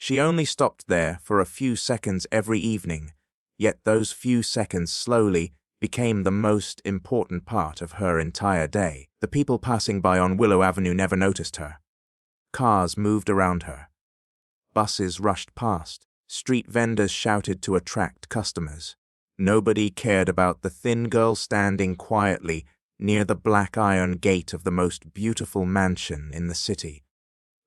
She only stopped there for a few seconds every evening, yet those few seconds slowly became the most important part of her entire day. The people passing by on Willow Avenue never noticed her. Cars moved around her. Buses rushed past. Street vendors shouted to attract customers. Nobody cared about the thin girl standing quietly near the black iron gate of the most beautiful mansion in the city.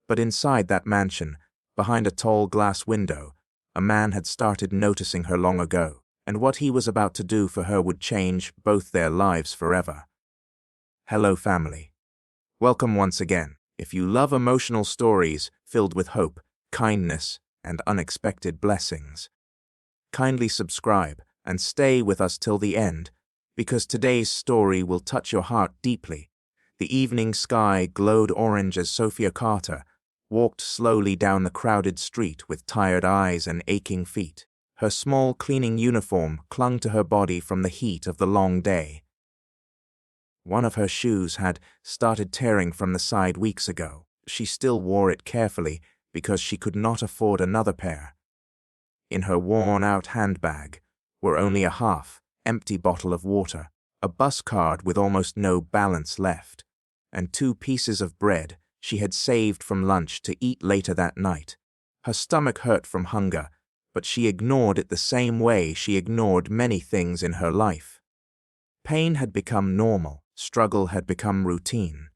But inside that mansion, behind a tall glass window, a man had started noticing her long ago, and what he was about to do for her would change both their lives forever. Hello, family. Welcome once again. If you love emotional stories filled with hope, kindness, and unexpected blessings, kindly subscribe and stay with us till the end, because today's story will touch your heart deeply. The evening sky glowed orange as Sophia Carter walked slowly down the crowded street with tired eyes and aching feet. Her small cleaning uniform clung to her body from the heat of the long day. One of her shoes had started tearing from the side weeks ago. She still wore it carefully because she could not afford another pair. In her worn-out handbag were only a half-empty bottle of water, a bus card with almost no balance left, and 2 pieces of bread she had saved from lunch to eat later that night. Her stomach hurt from hunger, but she ignored it the same way she ignored many things in her life. Pain had become normal, struggle had become routine,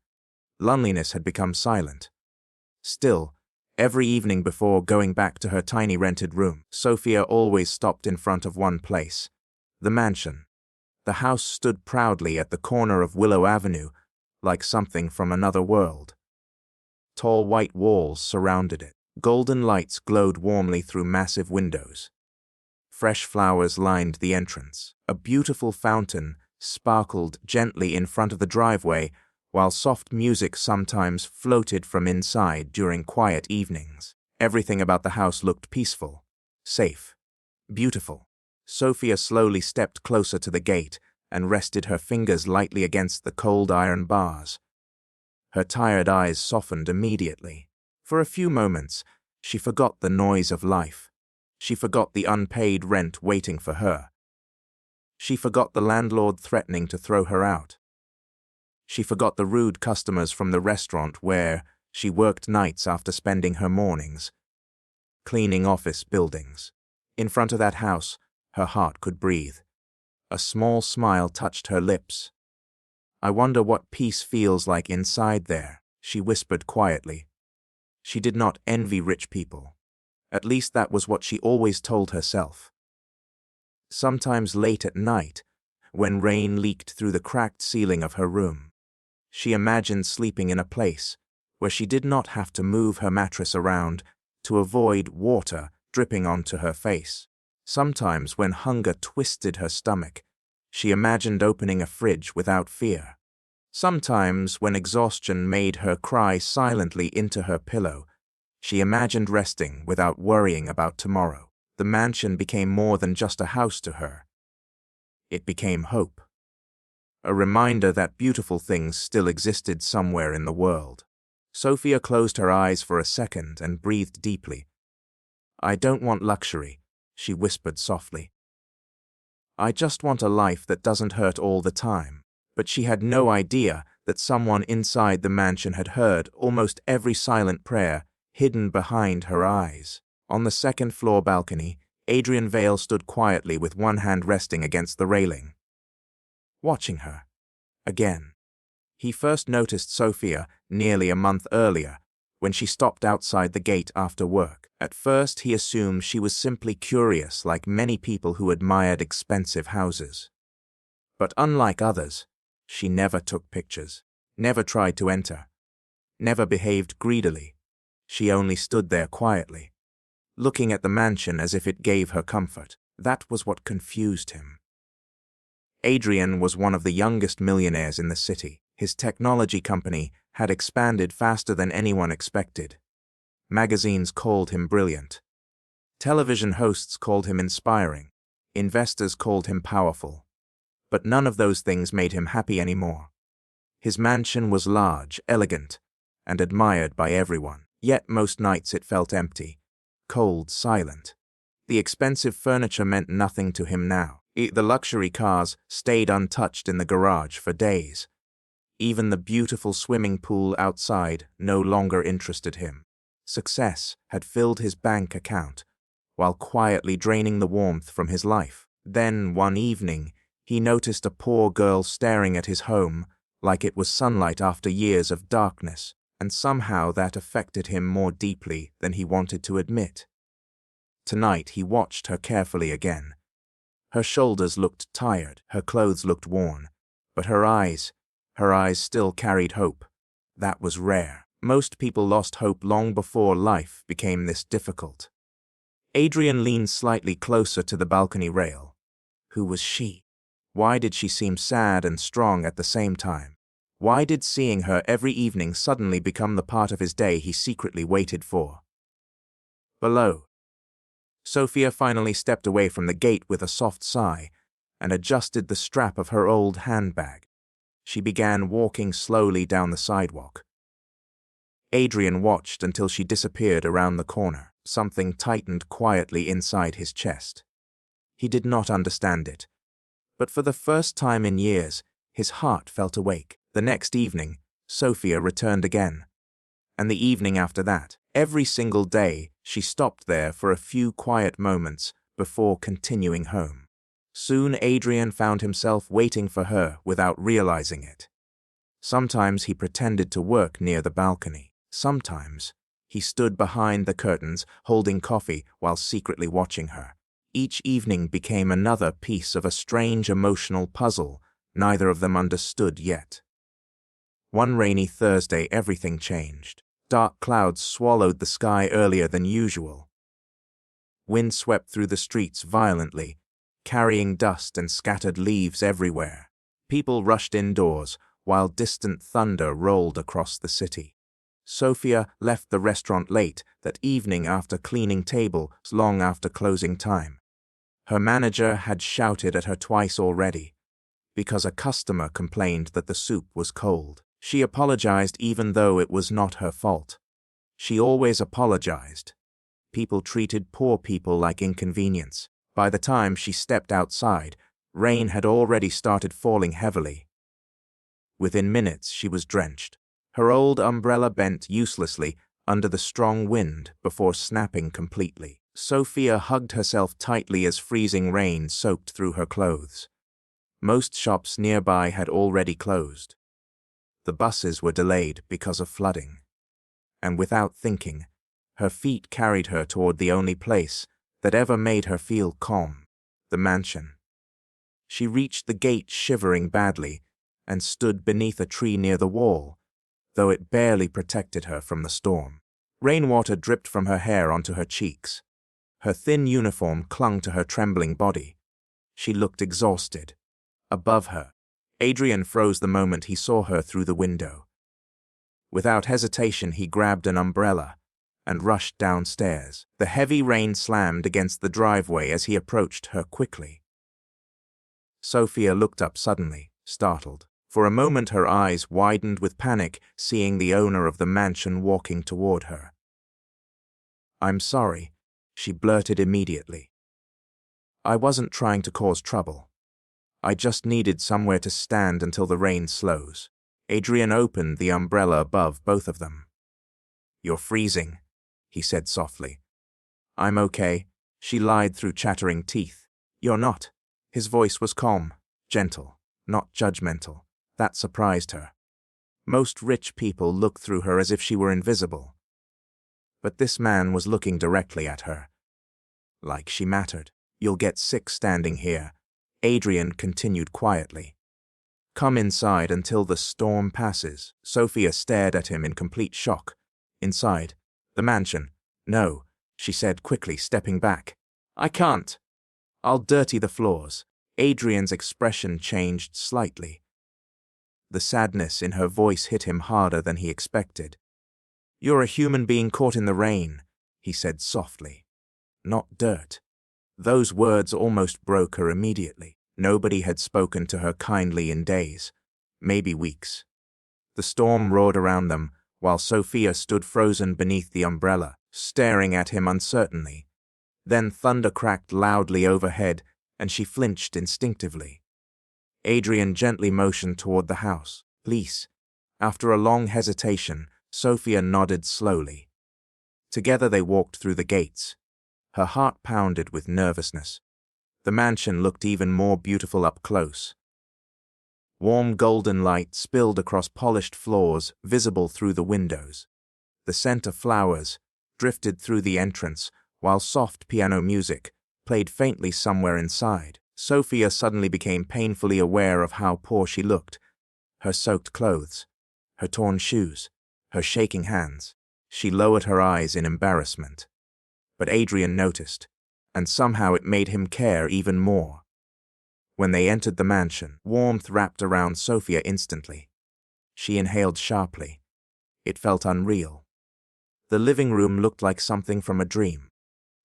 loneliness had become silent. Still, every evening before going back to her tiny rented room, Sophia always stopped in front of one place, the mansion. The house stood proudly at the corner of Willow Avenue, like something from another world. Tall white walls surrounded it. Golden lights glowed warmly through massive windows. Fresh flowers lined the entrance. A beautiful fountain sparkled gently in front of the driveway, while soft music sometimes floated from inside during quiet evenings. Everything about the house looked peaceful, safe, beautiful. Sophia slowly stepped closer to the gate and rested her fingers lightly against the cold iron bars. Her tired eyes softened immediately. For a few moments, she forgot the noise of life. She forgot the unpaid rent waiting for her. She forgot the landlord threatening to throw her out. She forgot the rude customers from the restaurant where she worked nights after spending her mornings cleaning office buildings. In front of that house, her heart could breathe. A small smile touched her lips. "I wonder what peace feels like inside there," she whispered quietly. She did not envy rich people. At least that was what she always told herself. Sometimes late at night, when rain leaked through the cracked ceiling of her room, she imagined sleeping in a place where she did not have to move her mattress around to avoid water dripping onto her face. Sometimes when hunger twisted her stomach, she imagined opening a fridge without fear. Sometimes when exhaustion made her cry silently into her pillow, she imagined resting without worrying about tomorrow. The mansion became more than just a house to her. It became hope. A reminder that beautiful things still existed somewhere in the world. Sophia closed her eyes for a second and breathed deeply. "I don't want luxury," she whispered softly. "I just want a life that doesn't hurt all the time." But she had no idea that someone inside the mansion had heard almost every silent prayer hidden behind her eyes. On the second-floor balcony, Adrian Vale stood quietly with one hand resting against the railing, watching her. Again. He first noticed Sophia nearly a month earlier, when she stopped outside the gate after work. At first, he assumed she was simply curious, like many people who admired expensive houses. But unlike others, she never took pictures, never tried to enter, never behaved greedily. She only stood there quietly, looking at the mansion as if it gave her comfort. That was what confused him. Adrian was one of the youngest millionaires in the city. His technology company had expanded faster than anyone expected. Magazines called him brilliant. Television hosts called him inspiring. Investors called him powerful. But none of those things made him happy anymore. His mansion was large, elegant, and admired by everyone. Yet most nights it felt empty, cold, silent. The expensive furniture meant nothing to him now. The luxury cars stayed untouched in the garage for days. Even the beautiful swimming pool outside no longer interested him. Success had filled his bank account, while quietly draining the warmth from his life. Then, one evening, he noticed a poor girl staring at his home like it was sunlight after years of darkness, and somehow that affected him more deeply than he wanted to admit. Tonight he watched her carefully again. Her shoulders looked tired, her clothes looked worn, but her eyes still carried hope. That was rare. Most people lost hope long before life became this difficult. Adrian leaned slightly closer to the balcony rail. Who was she? Why did she seem sad and strong at the same time? Why did seeing her every evening suddenly become the part of his day he secretly waited for? Below, Sophia finally stepped away from the gate with a soft sigh and adjusted the strap of her old handbag. She began walking slowly down the sidewalk. Adrian watched until she disappeared around the corner. Something tightened quietly inside his chest. He did not understand it, but for the first time in years, his heart felt awake. The next evening, Sophia returned again. And the evening after that, every single day, she stopped there for a few quiet moments before continuing home. Soon Adrian found himself waiting for her without realizing it. Sometimes he pretended to work near the balcony. Sometimes he stood behind the curtains, holding coffee while secretly watching her. Each evening became another piece of a strange emotional puzzle neither of them understood yet. One rainy Thursday, everything changed. Dark clouds swallowed the sky earlier than usual. Wind swept through the streets violently, carrying dust and scattered leaves everywhere. People rushed indoors, while distant thunder rolled across the city. Sophia left the restaurant late that evening after cleaning tables long after closing time. Her manager had shouted at her twice already, because a customer complained that the soup was cold. She apologized even though it was not her fault. She always apologized. People treated poor people like inconvenience. By the time she stepped outside, rain had already started falling heavily. Within minutes, she was drenched. Her old umbrella bent uselessly under the strong wind before snapping completely. Sophia hugged herself tightly as freezing rain soaked through her clothes. Most shops nearby had already closed. The buses were delayed because of flooding. And without thinking, her feet carried her toward the only place that ever made her feel calm, the mansion. She reached the gate shivering badly and stood beneath a tree near the wall, though it barely protected her from the storm. Rainwater dripped from her hair onto her cheeks. Her thin uniform clung to her trembling body. She looked exhausted. Above her, Adrian froze the moment he saw her through the window. Without hesitation, he grabbed an umbrella and rushed downstairs. The heavy rain slammed against the driveway as he approached her quickly. Sophia looked up suddenly, startled. For a moment her eyes widened with panic, seeing the owner of the mansion walking toward her. "I'm sorry," she blurted immediately. "I wasn't trying to cause trouble. I just needed somewhere to stand until the rain slows." Adrian opened the umbrella above both of them. "You're freezing," he said softly. "I'm okay," she lied through chattering teeth. "You're not." His voice was calm, gentle, not judgmental. That surprised her. Most rich people looked through her as if she were invisible. But this man was looking directly at her, like she mattered. "You'll get sick standing here," Adrian continued quietly. "Come inside until the storm passes." Sophia stared at him in complete shock. "Inside? The mansion?" "No," she said quickly, stepping back. "I can't. I'll dirty the floors." Adrian's expression changed slightly. The sadness in her voice hit him harder than he expected. "You're a human being caught in the rain," he said softly. "Not dirt." Those words almost broke her immediately. Nobody had spoken to her kindly in days, maybe weeks. The storm roared around them, while Sophia stood frozen beneath the umbrella. staring at him uncertainly. Then thunder cracked loudly overhead, and she flinched instinctively. Adrian gently motioned toward the house. Please. After a long hesitation, Sophia nodded slowly. Together they walked through the gates. Her heart pounded with nervousness. The mansion looked even more beautiful up close. Warm golden light spilled across polished floors, visible through the windows. The scent of flowers drifted through the entrance, while soft piano music played faintly somewhere inside. Sophia suddenly became painfully aware of how poor she looked. Her soaked clothes, her torn shoes, her shaking hands. She lowered her eyes in embarrassment. But Adrian noticed, and somehow it made him care even more. When they entered the mansion, warmth wrapped around Sophia instantly. She inhaled sharply. It felt unreal. The living room looked like something from a dream.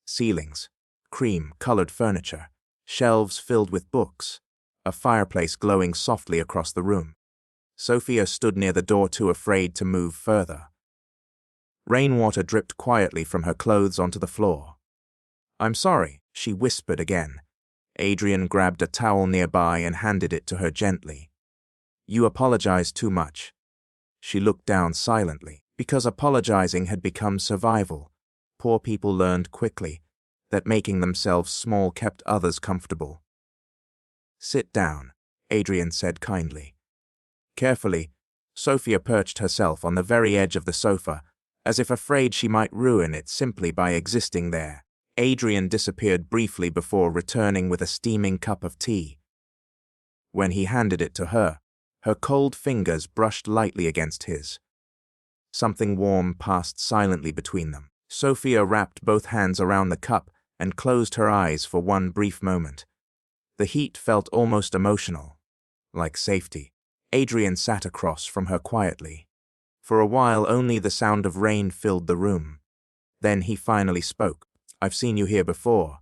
Ceilings, cream-colored furniture, shelves filled with books, a fireplace glowing softly across the room. Sophia stood near the door, too afraid to move further. Rainwater dripped quietly from her clothes onto the floor. "I'm sorry," she whispered again. Adrian grabbed a towel nearby and handed it to her gently. "You apologize too much." She looked down silently. Because apologizing had become survival, poor people learned quickly that making themselves small kept others comfortable. "Sit down," Adrian said kindly. Carefully, Sophia perched herself on the very edge of the sofa, as if afraid she might ruin it simply by existing there. Adrian disappeared briefly before returning with a steaming cup of tea. When he handed it to her, her cold fingers brushed lightly against his. Something warm passed silently between them. Sophia wrapped both hands around the cup and closed her eyes for one brief moment. The heat felt almost emotional, like safety. Adrian sat across from her quietly. For a while, only the sound of rain filled the room. Then he finally spoke. "I've seen you here before."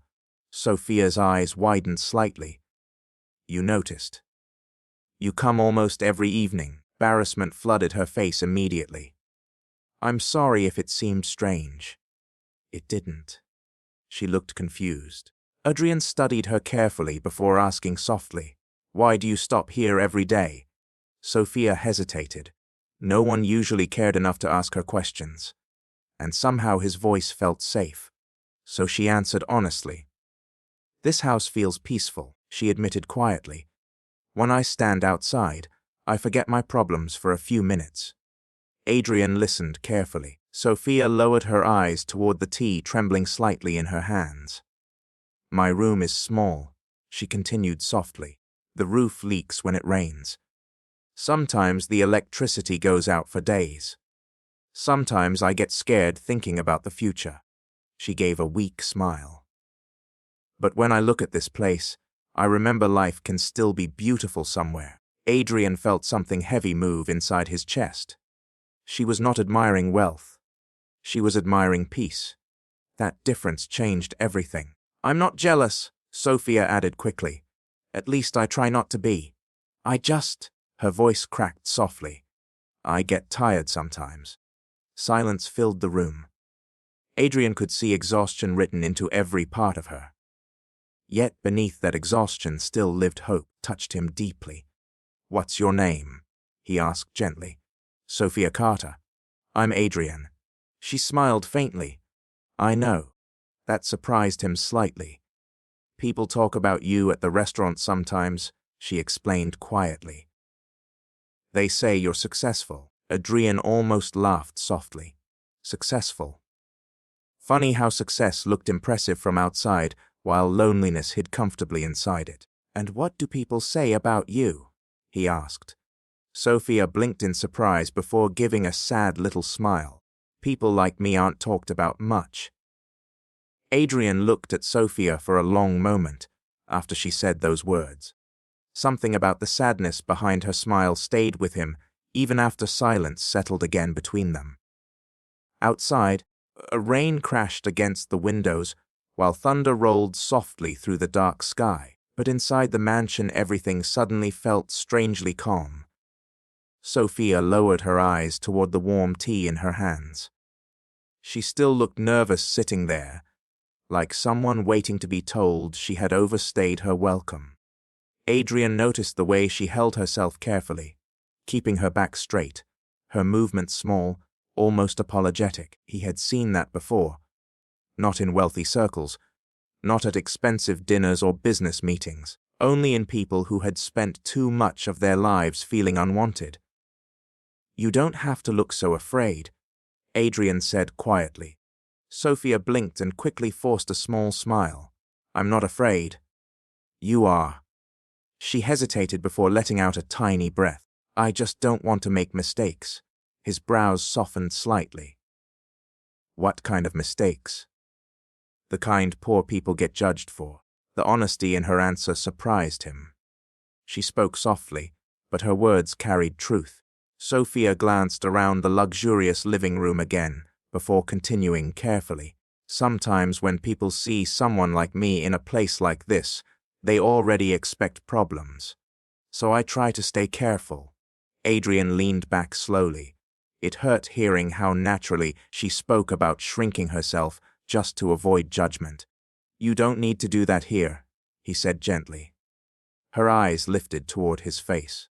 Sophia's eyes widened slightly. "You noticed. You come almost every evening." Embarrassment flooded her face immediately. "I'm sorry if it seemed strange." It didn't. She looked confused. Adrian studied her carefully before asking softly, "Why do you stop here every day?" Sophia hesitated. No one usually cared enough to ask her questions, and somehow his voice felt safe. So she answered honestly. "This house feels peaceful," she admitted quietly. "When I stand outside, I forget my problems for a few minutes." Adrian listened carefully. Sophia lowered her eyes toward the tea, trembling slightly in her hands. "My room is small," she continued softly. "The roof leaks when it rains. Sometimes the electricity goes out for days. Sometimes I get scared thinking about the future." She gave a weak smile. "But when I look at this place, I remember life can still be beautiful somewhere." Adrian felt something heavy move inside his chest. She was not admiring wealth. She was admiring peace. That difference changed everything. "I'm not jealous," Sophia added quickly. "At least I try not to be. I just—" Her voice cracked softly. "I get tired sometimes." Silence filled the room. Adrian could see exhaustion written into every part of her. Yet beneath that exhaustion still lived hope. Touched him deeply. "What's your name?" he asked gently. "Sophia Carter." "I'm Adrian." She smiled faintly. "I know." That surprised him slightly. "People talk about you at the restaurant sometimes," she explained quietly. "They say you're successful." Adrian almost laughed softly. Successful. Funny how success looked impressive from outside, while loneliness hid comfortably inside it. "And what do people say about you?" he asked. Sophia blinked in surprise before giving a sad little smile. "People like me aren't talked about much." Adrian looked at Sophia for a long moment after she said those words. Something about the sadness behind her smile stayed with him even after silence settled again between them. Outside, rain crashed against the windows while thunder rolled softly through the dark sky. But inside the mansion everything suddenly felt strangely calm. Sophia lowered her eyes toward the warm tea in her hands. She still looked nervous sitting there, like someone waiting to be told she had overstayed her welcome. Adrian noticed the way she held herself carefully, keeping her back straight, her movements small, almost apologetic. He had seen that before. Not in wealthy circles, not at expensive dinners or business meetings, only in people who had spent too much of their lives feeling unwanted. "You don't have to look so afraid," Adrian said quietly. Sophia blinked and quickly forced a small smile. "I'm not afraid." "You are." She hesitated before letting out a tiny breath. "I just don't want to make mistakes." His brows softened slightly. "What kind of mistakes?" "The kind poor people get judged for." The honesty in her answer surprised him. She spoke softly, but her words carried truth. Sophia glanced around the luxurious living room again, before continuing carefully. "Sometimes when people see someone like me in a place like this, they already expect problems. So I try to stay careful." Adrian leaned back slowly. It hurt hearing how naturally she spoke about shrinking herself just to avoid judgment. "You don't need to do that here," he said gently. Her eyes lifted toward his face.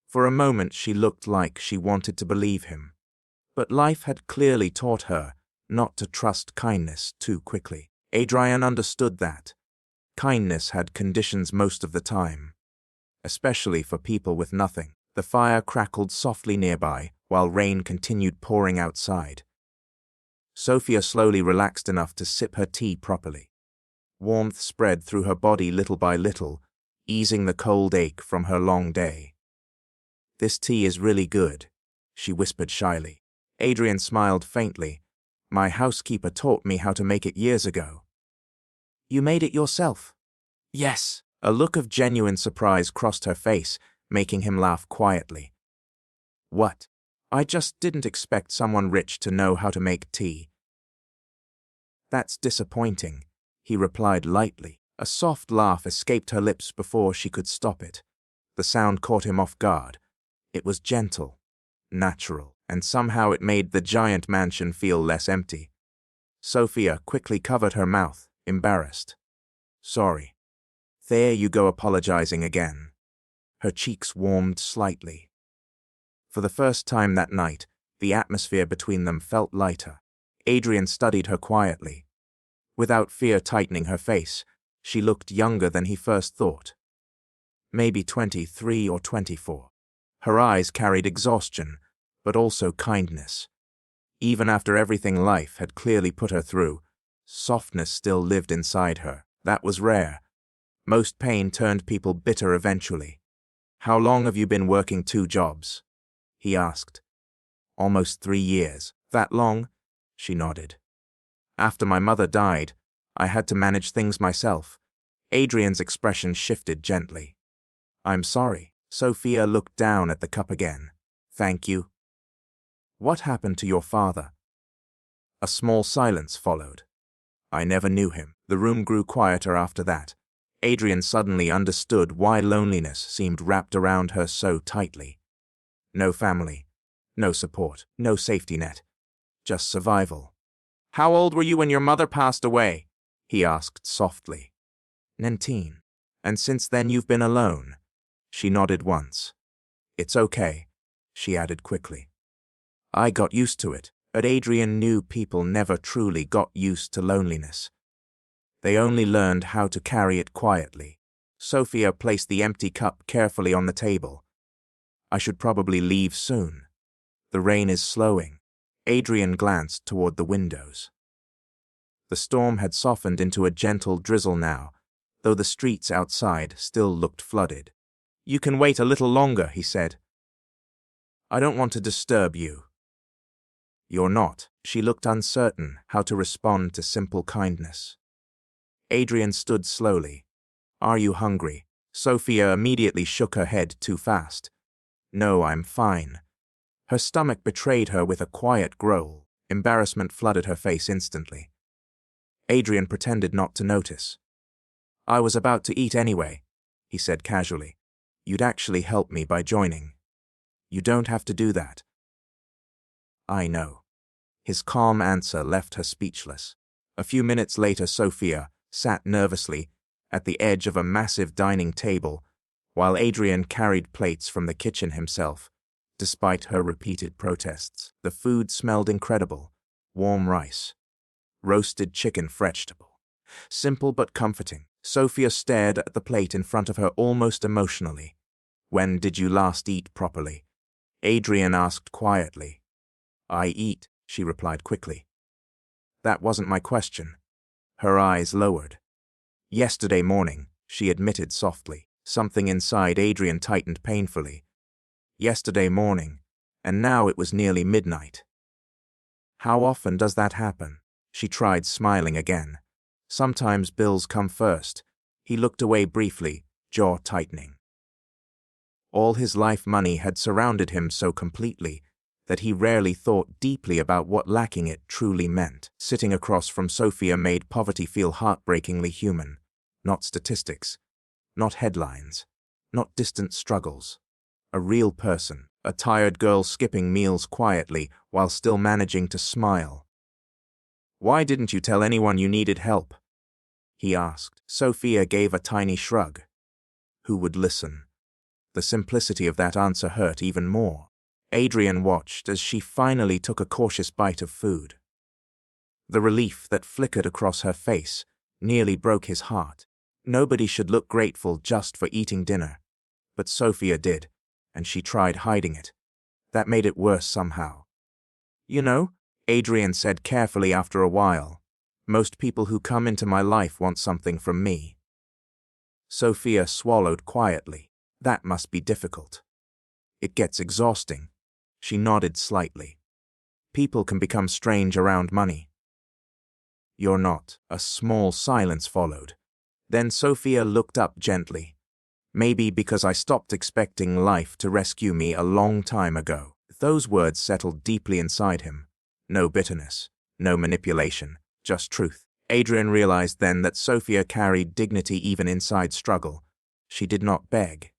For a moment she looked like she wanted to believe him. But life had clearly taught her not to trust kindness too quickly. Adrian understood that. Kindness had conditions most of the time, especially for people with nothing. The fire crackled softly nearby, while rain continued pouring outside. Sophia slowly relaxed enough to sip her tea properly. Warmth spread through her body little by little, easing the cold ache from her long day. "This tea is really good," she whispered shyly. Adrian smiled faintly. "My housekeeper taught me how to make it years ago." "You made it yourself?" "Yes." A look of genuine surprise crossed her face, making him laugh quietly. "What?" "I just didn't expect someone rich to know how to make tea." "That's disappointing," he replied lightly. A soft laugh escaped her lips before she could stop it. The sound caught him off guard. It was gentle, natural, and somehow it made the giant mansion feel less empty. Sophia quickly covered her mouth, embarrassed. "Sorry." "There you go apologizing again." Her cheeks warmed slightly. For the first time that night, the atmosphere between them felt lighter. Adrian studied her quietly. Without fear tightening her face, she looked younger than he first thought. Maybe 23 or 24. Her eyes carried exhaustion, but also kindness. Even after everything life had clearly put her through, softness still lived inside her. That was rare. Most pain turned people bitter eventually. "How long have you been working 2 jobs?" he asked. "Almost 3 years. That long?" She nodded. "After my mother died, I had to manage things myself." Adrian's expression shifted gently. "I'm sorry." Sophia looked down at the cup again. "Thank you." "What happened to your father?" A small silence followed. "I never knew him." The room grew quieter after that. Adrian suddenly understood why loneliness seemed wrapped around her so tightly. No family, no support, no safety net, just survival. "How old were you when your mother passed away?" he asked softly. 19. "And since then you've been alone?" She nodded once. "It's okay," she added quickly. "I got used to it." But Adrian knew people never truly got used to loneliness. They only learned how to carry it quietly. Sophia placed the empty cup carefully on the table. "I should probably leave soon. The rain is slowing." Adrian glanced toward the windows. The storm had softened into a gentle drizzle now, though the streets outside still looked flooded. "You can wait a little longer," he said. "I don't want to disturb you." "You're not." She looked uncertain how to respond to simple kindness. Adrian stood slowly. "Are you hungry?" Sophia immediately shook her head too fast. "No, I'm fine." Her stomach betrayed her with a quiet growl. Embarrassment flooded her face instantly. Adrian pretended not to notice. "I was about to eat anyway," he said casually. "You'd actually help me by joining." "You don't have to do that." "I know." His calm answer left her speechless. A few minutes later, Sophia sat nervously at the edge of a massive dining table while Adrian carried plates from the kitchen himself. Despite her repeated protests, the food smelled incredible. Warm rice, roasted chicken, vegetable. Simple but comforting. Sophia stared at the plate in front of her almost emotionally. "When did you last eat properly?" Adrian asked quietly. "I eat," she replied quickly. "That wasn't my question." Her eyes lowered. "Yesterday morning," she admitted softly. Something inside Adrian tightened painfully. Yesterday morning, and now it was nearly midnight. "How often does that happen?" She tried smiling again. "Sometimes bills come first." He looked away briefly, jaw tightening. All his life money had surrounded him so completely that he rarely thought deeply about what lacking it truly meant. Sitting across from Sophia made poverty feel heartbreakingly human. Not statistics, not headlines, not distant struggles. A real person, a tired girl skipping meals quietly while still managing to smile. "Why didn't you tell anyone you needed help?" he asked. Sophia gave a tiny shrug. Who would listen? The simplicity of that answer hurt even more. Adrian watched as she finally took a cautious bite of food. The relief that flickered across her face nearly broke his heart. Nobody should look grateful just for eating dinner. But Sophia did, and she tried hiding it. That made it worse somehow. "You know," Adrian said carefully after a while, "most people who come into my life want something from me." Sophia swallowed quietly. "That must be difficult." "It gets exhausting." She nodded slightly. "People can become strange around money." "You're not." A small silence followed. Then Sophia looked up gently. "Maybe because I stopped expecting life to rescue me a long time ago." Those words settled deeply inside him. No bitterness, no manipulation, just truth. Adrian realized then that Sophia carried dignity even inside struggle. She did not beg,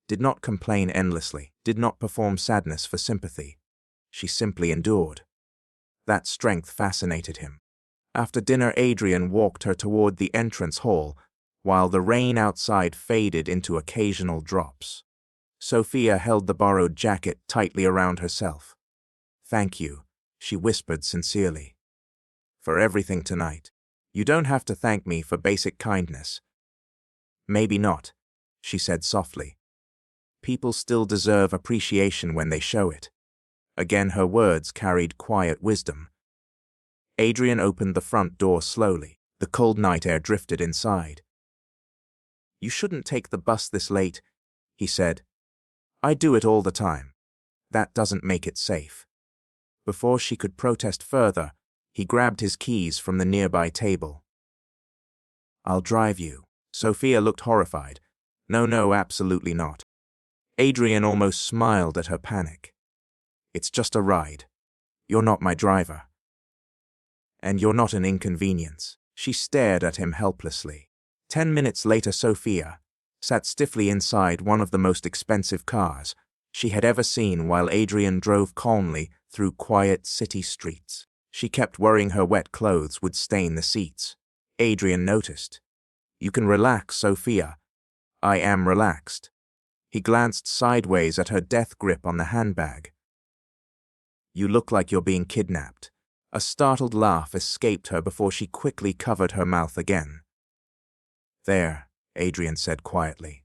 did not complain endlessly, did not perform sadness for sympathy. She simply endured. That strength fascinated him. After dinner, Adrian walked her toward the entrance hall, while the rain outside faded into occasional drops. Sophia held the borrowed jacket tightly around herself. "Thank you," she whispered sincerely, "for everything tonight. You don't have to thank me for basic kindness." "Maybe not," she said softly. "People still deserve appreciation when they show it." Again her words carried quiet wisdom. Adrian opened the front door slowly. The cold night air drifted inside. "You shouldn't take the bus this late," he said. "I do it all the time. That doesn't make it safe." Before she could protest further, he grabbed his keys from the nearby table. "I'll drive you." Sophia looked horrified. No, absolutely not." Adrian almost smiled at her panic. "It's just a ride. You're not my driver. And you're not an inconvenience." She stared at him helplessly. 10 minutes later, Sophia sat stiffly inside one of the most expensive cars she had ever seen while Adrian drove calmly through quiet city streets. She kept worrying her wet clothes would stain the seats. Adrian noticed. "You can relax, Sophia." "I am relaxed." He glanced sideways at her death grip on the handbag. "You look like you're being kidnapped." A startled laugh escaped her before she quickly covered her mouth again. "There," Adrian said quietly.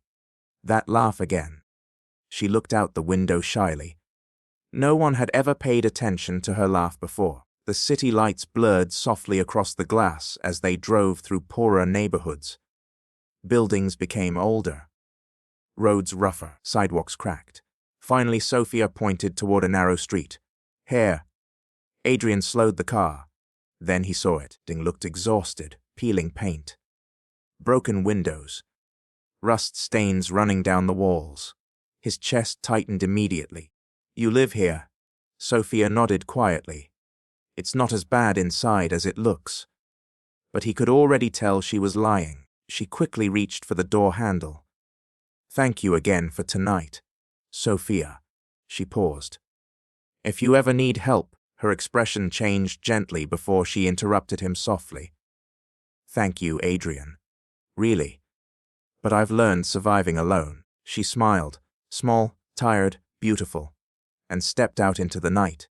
"That laugh again." She looked out the window shyly. No one had ever paid attention to her laugh before. The city lights blurred softly across the glass as they drove through poorer neighborhoods. Buildings became older, roads rougher, sidewalks cracked. Finally, Sophia pointed toward a narrow street. "Here." Adrian slowed the car. Then he saw it. Ding looked exhausted, peeling paint. Broken windows, rust stains running down the walls. His chest tightened immediately. "You live here?" Sophia nodded quietly. "It's not as bad inside as it looks." But he could already tell she was lying. She quickly reached for the door handle. "Thank you again for tonight, Sophia." She paused. "If you ever need help, Her expression changed gently before she interrupted him softly. "Thank you, Adrian. Really. But I've learned surviving alone." She smiled, small, tired, beautiful, and stepped out into the night.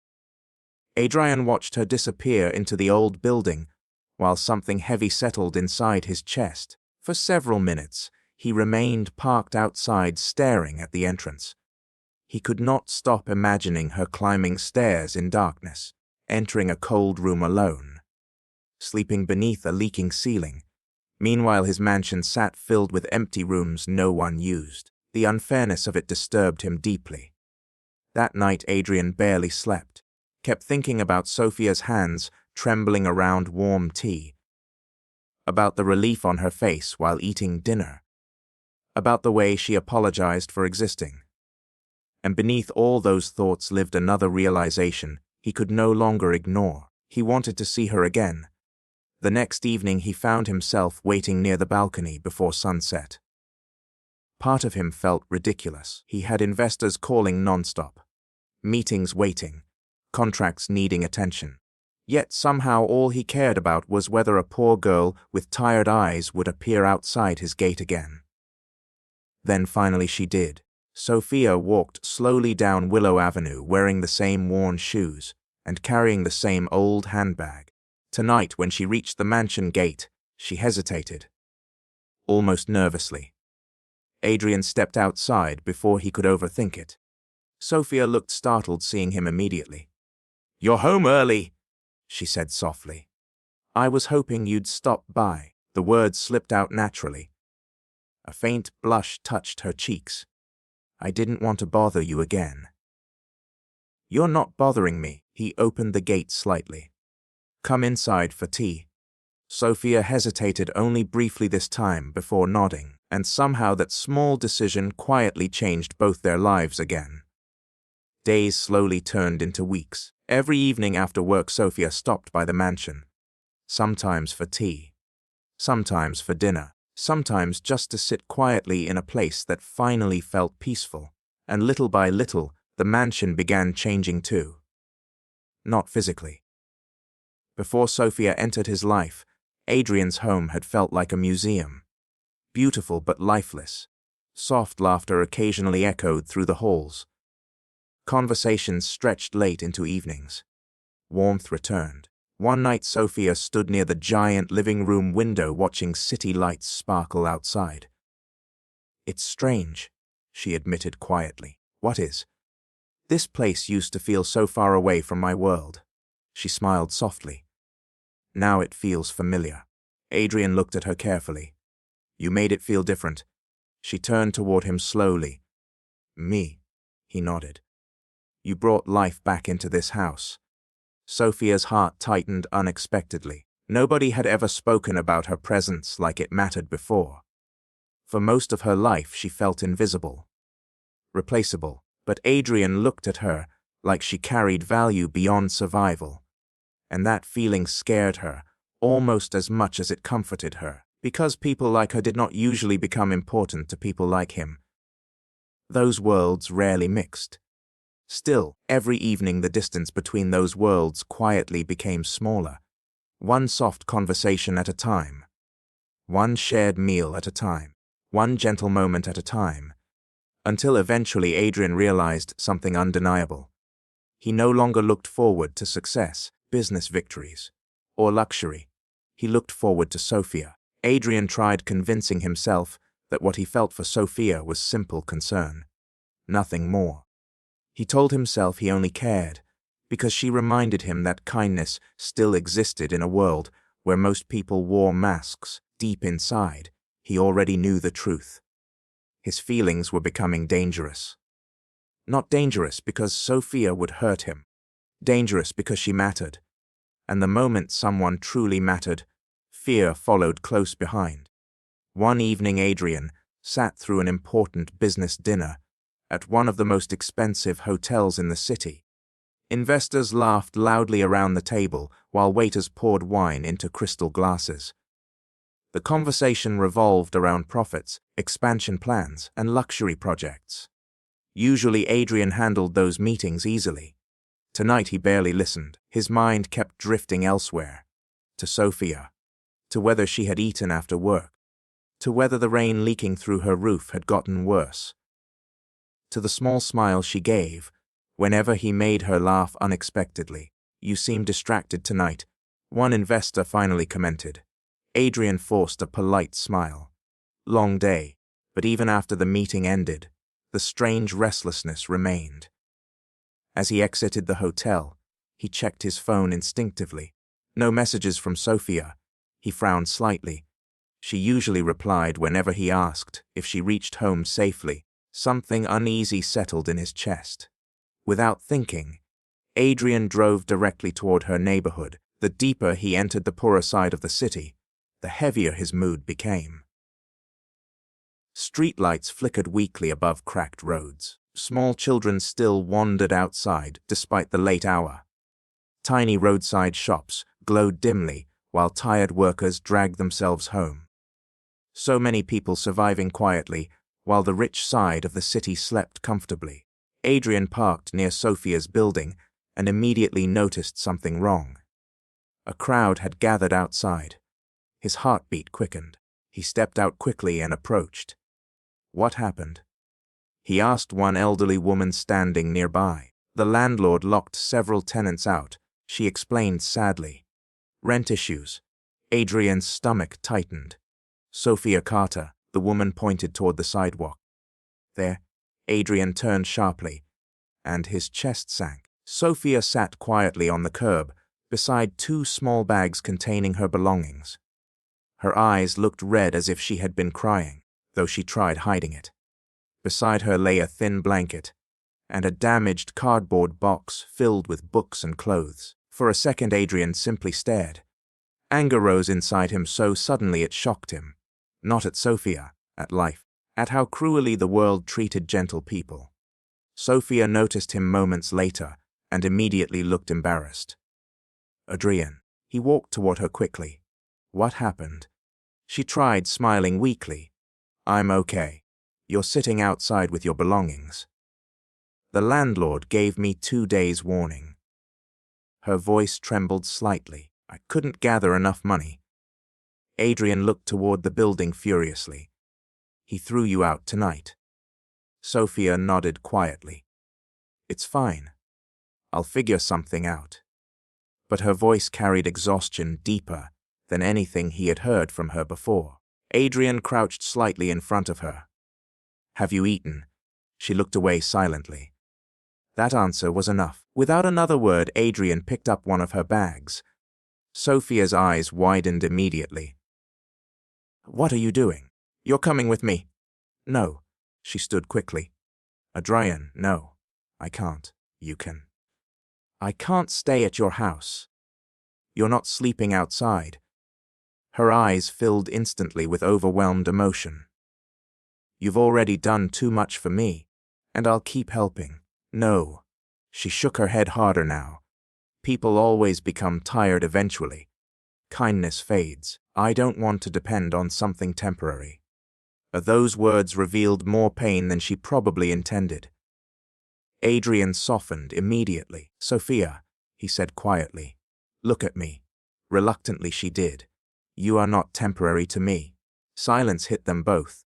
Adrian watched her disappear into the old building, while something heavy settled inside his chest. For several minutes, he remained parked outside staring at the entrance. He could not stop imagining her climbing stairs in darkness, entering a cold room alone, sleeping beneath a leaking ceiling. Meanwhile, his mansion sat filled with empty rooms no one used. The unfairness of it disturbed him deeply. That night, Adrian barely slept, kept thinking about Sophia's hands trembling around warm tea, about the relief on her face while eating dinner, about the way she apologized for existing. And beneath all those thoughts lived another realization he could no longer ignore. He wanted to see her again. The next evening he found himself waiting near the balcony before sunset. Part of him felt ridiculous. He had investors calling nonstop, meetings waiting, contracts needing attention. Yet somehow all he cared about was whether a poor girl with tired eyes would appear outside his gate again. Then finally she did. Sophia walked slowly down Willow Avenue wearing the same worn shoes and carrying the same old handbag. Tonight, when she reached the mansion gate, she hesitated, almost nervously. Adrian stepped outside before he could overthink it. Sophia looked startled seeing him immediately. "You're home early," she said softly. "I was hoping you'd stop by." The words slipped out naturally. A faint blush touched her cheeks. "I didn't want to bother you again." "You're not bothering me." He opened the gate slightly. "Come inside for tea." Sophia hesitated only briefly this time before nodding, and somehow that small decision quietly changed both their lives again. Days slowly turned into weeks. Every evening after work, Sophia stopped by the mansion, sometimes for tea, sometimes for dinner, sometimes just to sit quietly in a place that finally felt peaceful. And little by little, the mansion began changing too. Not physically. Before Sophia entered his life, Adrian's home had felt like a museum. Beautiful but lifeless. Soft laughter occasionally echoed through the halls. Conversations stretched late into evenings. Warmth returned. One night Sophia stood near the giant living room window watching city lights sparkle outside. "It's strange," she admitted quietly. "What is?" "This place used to feel so far away from my world." She smiled softly. "Now it feels familiar." Adrian looked at her carefully. "You made it feel different." She turned toward him slowly. "Me," he nodded. "You brought life back into this house." Sophia's heart tightened unexpectedly. Nobody had ever spoken about her presence like it mattered before. For most of her life she felt invisible, replaceable, but Adrian looked at her like she carried value beyond survival. And that feeling scared her, almost as much as it comforted her, because people like her did not usually become important to people like him. Those worlds rarely mixed. Still, every evening the distance between those worlds quietly became smaller, one soft conversation at a time, one shared meal at a time, one gentle moment at a time, until eventually Adrian realized something undeniable. He no longer looked forward to success, business victories, or luxury. He looked forward to Sophia. Adrian tried convincing himself that what he felt for Sophia was simple concern, nothing more. He told himself he only cared because she reminded him that kindness still existed in a world where most people wore masks. Deep inside, he already knew the truth. His feelings were becoming dangerous. Not dangerous because Sophia would hurt him. Dangerous because she mattered. And the moment someone truly mattered, fear followed close behind. One evening Adrian sat through an important business dinner at one of the most expensive hotels in the city. Investors laughed loudly around the table while waiters poured wine into crystal glasses. The conversation revolved around profits, expansion plans, and luxury projects. Usually Adrian handled those meetings easily, Tonight he barely listened. His mind kept drifting elsewhere. To Sophia. To whether she had eaten after work. To whether the rain leaking through her roof had gotten worse. To the small smile she gave whenever he made her laugh unexpectedly. "You seem distracted tonight," one investor finally commented. Adrian forced a polite smile. Long day, but even after the meeting ended, the strange restlessness remained. As he exited the hotel, he checked his phone instinctively. No messages from Sophia. He frowned slightly. She usually replied whenever he asked if she reached home safely. Something uneasy settled in his chest. Without thinking, Adrian drove directly toward her neighborhood. The deeper he entered the poorer side of the city, the heavier his mood became. Streetlights flickered weakly above cracked roads. Small children still wandered outside despite the late hour. Tiny roadside shops glowed dimly while tired workers dragged themselves home. So many people surviving quietly while the rich side of the city slept comfortably. Adrian parked near Sophia's building and immediately noticed something wrong. A crowd had gathered outside. His heartbeat quickened. He stepped out quickly and approached. "What happened?" he asked one elderly woman standing nearby. "The landlord locked several tenants out," she explained sadly. "Rent issues." Adrian's stomach tightened. "Sophia Carter," the woman pointed toward the sidewalk. "There." Adrian turned sharply, and his chest sank. Sophia sat quietly on the curb, beside two small bags containing her belongings. Her eyes looked red as if she had been crying, though she tried hiding it. Beside her lay a thin blanket, and a damaged cardboard box filled with books and clothes. For a second Adrian simply stared. Anger rose inside him so suddenly it shocked him. Not at Sophia, at life, at how cruelly the world treated gentle people. Sophia noticed him moments later and immediately looked embarrassed. "Adrian." He walked toward her quickly. "What happened?" She tried, smiling weakly. "I'm okay. You're sitting outside with your belongings." "The landlord gave me 2 days' warning." Her voice trembled slightly. "I couldn't gather enough money." Adrian looked toward the building furiously. "He threw you out tonight." Sophia nodded quietly. "It's fine. I'll figure something out." But her voice carried exhaustion deeper than anything he had heard from her before. Adrian crouched slightly in front of her. "Have you eaten?" She looked away silently. That answer was enough. Without another word, Adrian picked up one of her bags. Sophia's eyes widened immediately. "What are you doing?" "You're coming with me." "No." She stood quickly. "Adrian, no. I can't. You can." "I can't stay at your house." "You're not sleeping outside." Her eyes filled instantly with overwhelmed emotion. "You've already done too much for me, and I'll keep helping." "No." She shook her head harder now. "People always become tired eventually. Kindness fades. I don't want to depend on something temporary." Those words revealed more pain than she probably intended. Adrian softened immediately. "Sophia," he said quietly, "look at me." Reluctantly she did. "You are not temporary to me." Silence hit them both.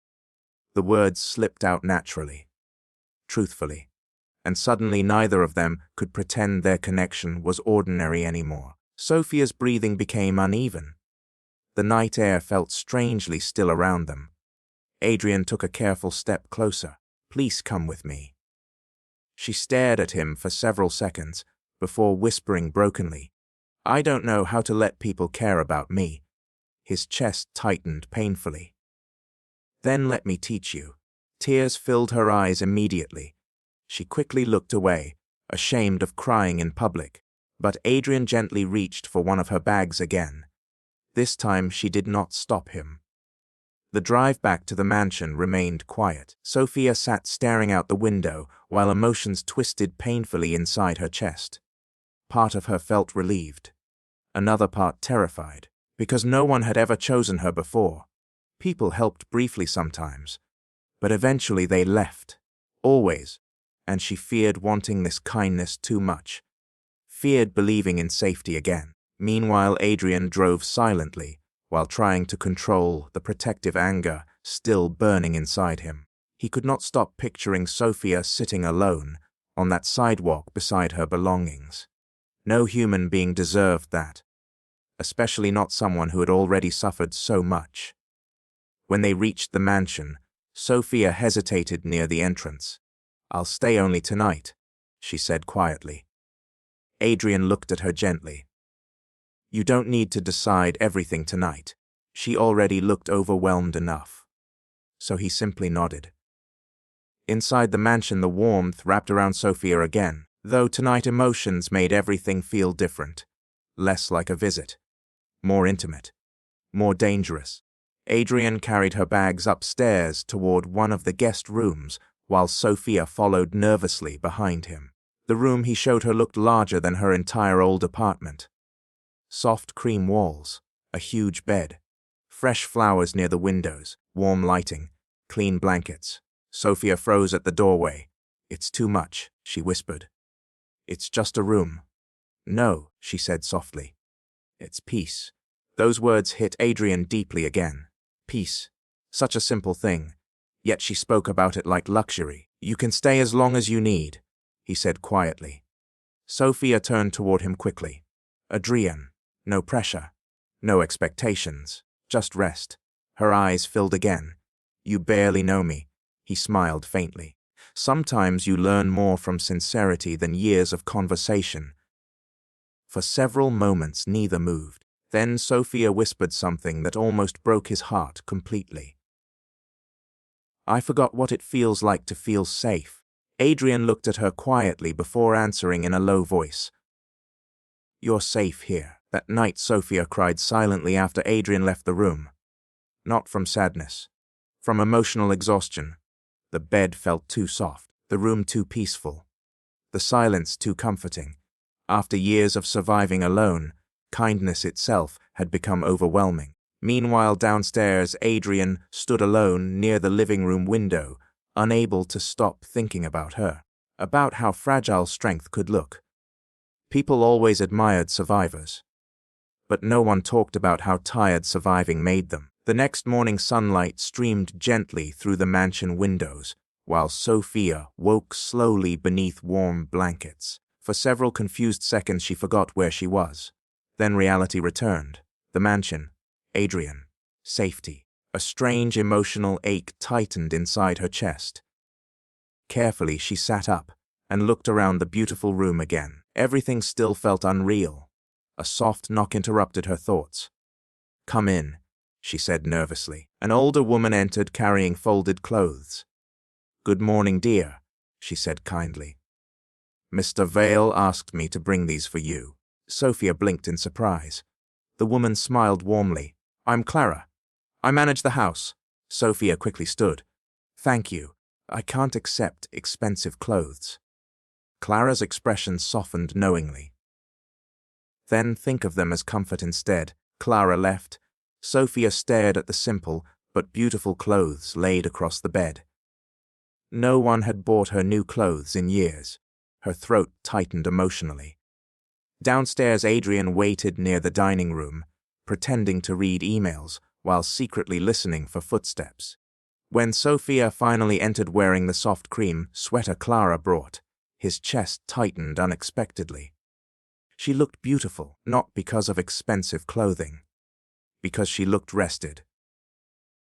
The words slipped out naturally, truthfully, and suddenly neither of them could pretend their connection was ordinary anymore. Sophia's breathing became uneven. The night air felt strangely still around them. Adrian took a careful step closer. "Please come with me." She stared at him for several seconds before whispering brokenly, "I don't know how to let people care about me." His chest tightened painfully. "Then let me teach you." Tears filled her eyes immediately. She quickly looked away, ashamed of crying in public. But Adrian gently reached for one of her bags again. This time she did not stop him. The drive back to the mansion remained quiet. Sophia sat staring out the window while emotions twisted painfully inside her chest. Part of her felt relieved. Another part terrified, because no one had ever chosen her before. People helped briefly sometimes, but eventually they left. Always. And she feared wanting this kindness too much. feared believing in safety again. Meanwhile, Adrian drove silently, while trying to control the protective anger still burning inside him. He could not stop picturing Sophia sitting alone on that sidewalk beside her belongings. No human being deserved that, especially not someone who had already suffered so much. When they reached the mansion, Sophia hesitated near the entrance. "I'll stay only tonight," she said quietly. Adrian looked at her gently. "You don't need to decide everything tonight." She already looked overwhelmed enough. So he simply nodded. Inside the mansion, the warmth wrapped around Sophia again, though tonight emotions made everything feel different. Less like a visit. More intimate. More dangerous. Adrian carried her bags upstairs toward one of the guest rooms, while Sophia followed nervously behind him. The room he showed her looked larger than her entire old apartment. Soft cream walls, a huge bed, fresh flowers near the windows, warm lighting, clean blankets. Sophia froze at the doorway. "It's too much," she whispered. "It's just a room." "No," she said softly. "It's peace." Those words hit Adrian deeply again. Peace. Such a simple thing. Yet she spoke about it like luxury. "You can stay as long as you need," he said quietly. Sophia turned toward him quickly. "Adrian, no pressure. No expectations. Just rest." Her eyes filled again. "You barely know me," he smiled faintly. "Sometimes you learn more from sincerity than years of conversation." For several moments neither moved. Then Sophia whispered something that almost broke his heart completely. "I forgot what it feels like to feel safe." Adrian looked at her quietly before answering in a low voice. "You're safe here." That night Sophia cried silently after Adrian left the room. Not from sadness. From emotional exhaustion. The bed felt too soft, the room too peaceful, the silence too comforting. After years of surviving alone, kindness itself had become overwhelming. Meanwhile, downstairs, Adrian stood alone near the living room window, unable to stop thinking about her, about how fragile strength could look. People always admired survivors, but no one talked about how tired surviving made them. The next morning, sunlight streamed gently through the mansion windows, while Sophia woke slowly beneath warm blankets. For several confused seconds she forgot where she was. Then reality returned. The mansion, Adrian, safety. A strange emotional ache tightened inside her chest. Carefully she sat up and looked around the beautiful room again. Everything still felt unreal. A soft knock interrupted her thoughts. "Come in," she said nervously. An older woman entered carrying folded clothes. "Good morning, dear," she said kindly. "Mr. Vale asked me to bring these for you." Sophia blinked in surprise. The woman smiled warmly. "I'm Clara. I manage the house." Sophia quickly stood. "Thank you. I can't accept expensive clothes." Clara's expression softened knowingly. "Then think of them as comfort instead." Clara left. Sophia stared at the simple but beautiful clothes laid across the bed. No one had bought her new clothes in years. Her throat tightened emotionally. Downstairs, Adrian waited near the dining room, pretending to read emails while secretly listening for footsteps. When Sophia finally entered wearing the soft cream sweater Clara brought, his chest tightened unexpectedly. She looked beautiful, not because of expensive clothing, because she looked rested.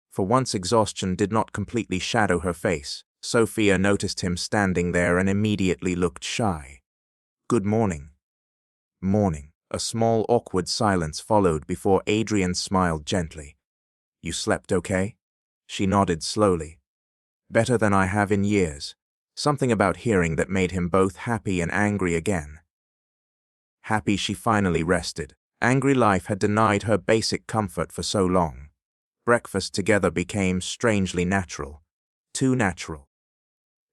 For once, exhaustion did not completely shadow her face. Sophia noticed him standing there and immediately looked shy. "Good morning." "Morning." A small awkward silence followed before Adrian smiled gently. "You slept okay?" She nodded slowly. "Better than I have in years." Something about hearing that made him both happy and angry again. Happy she finally rested. Angry life had denied her basic comfort for so long. Breakfast together became strangely natural. Too natural.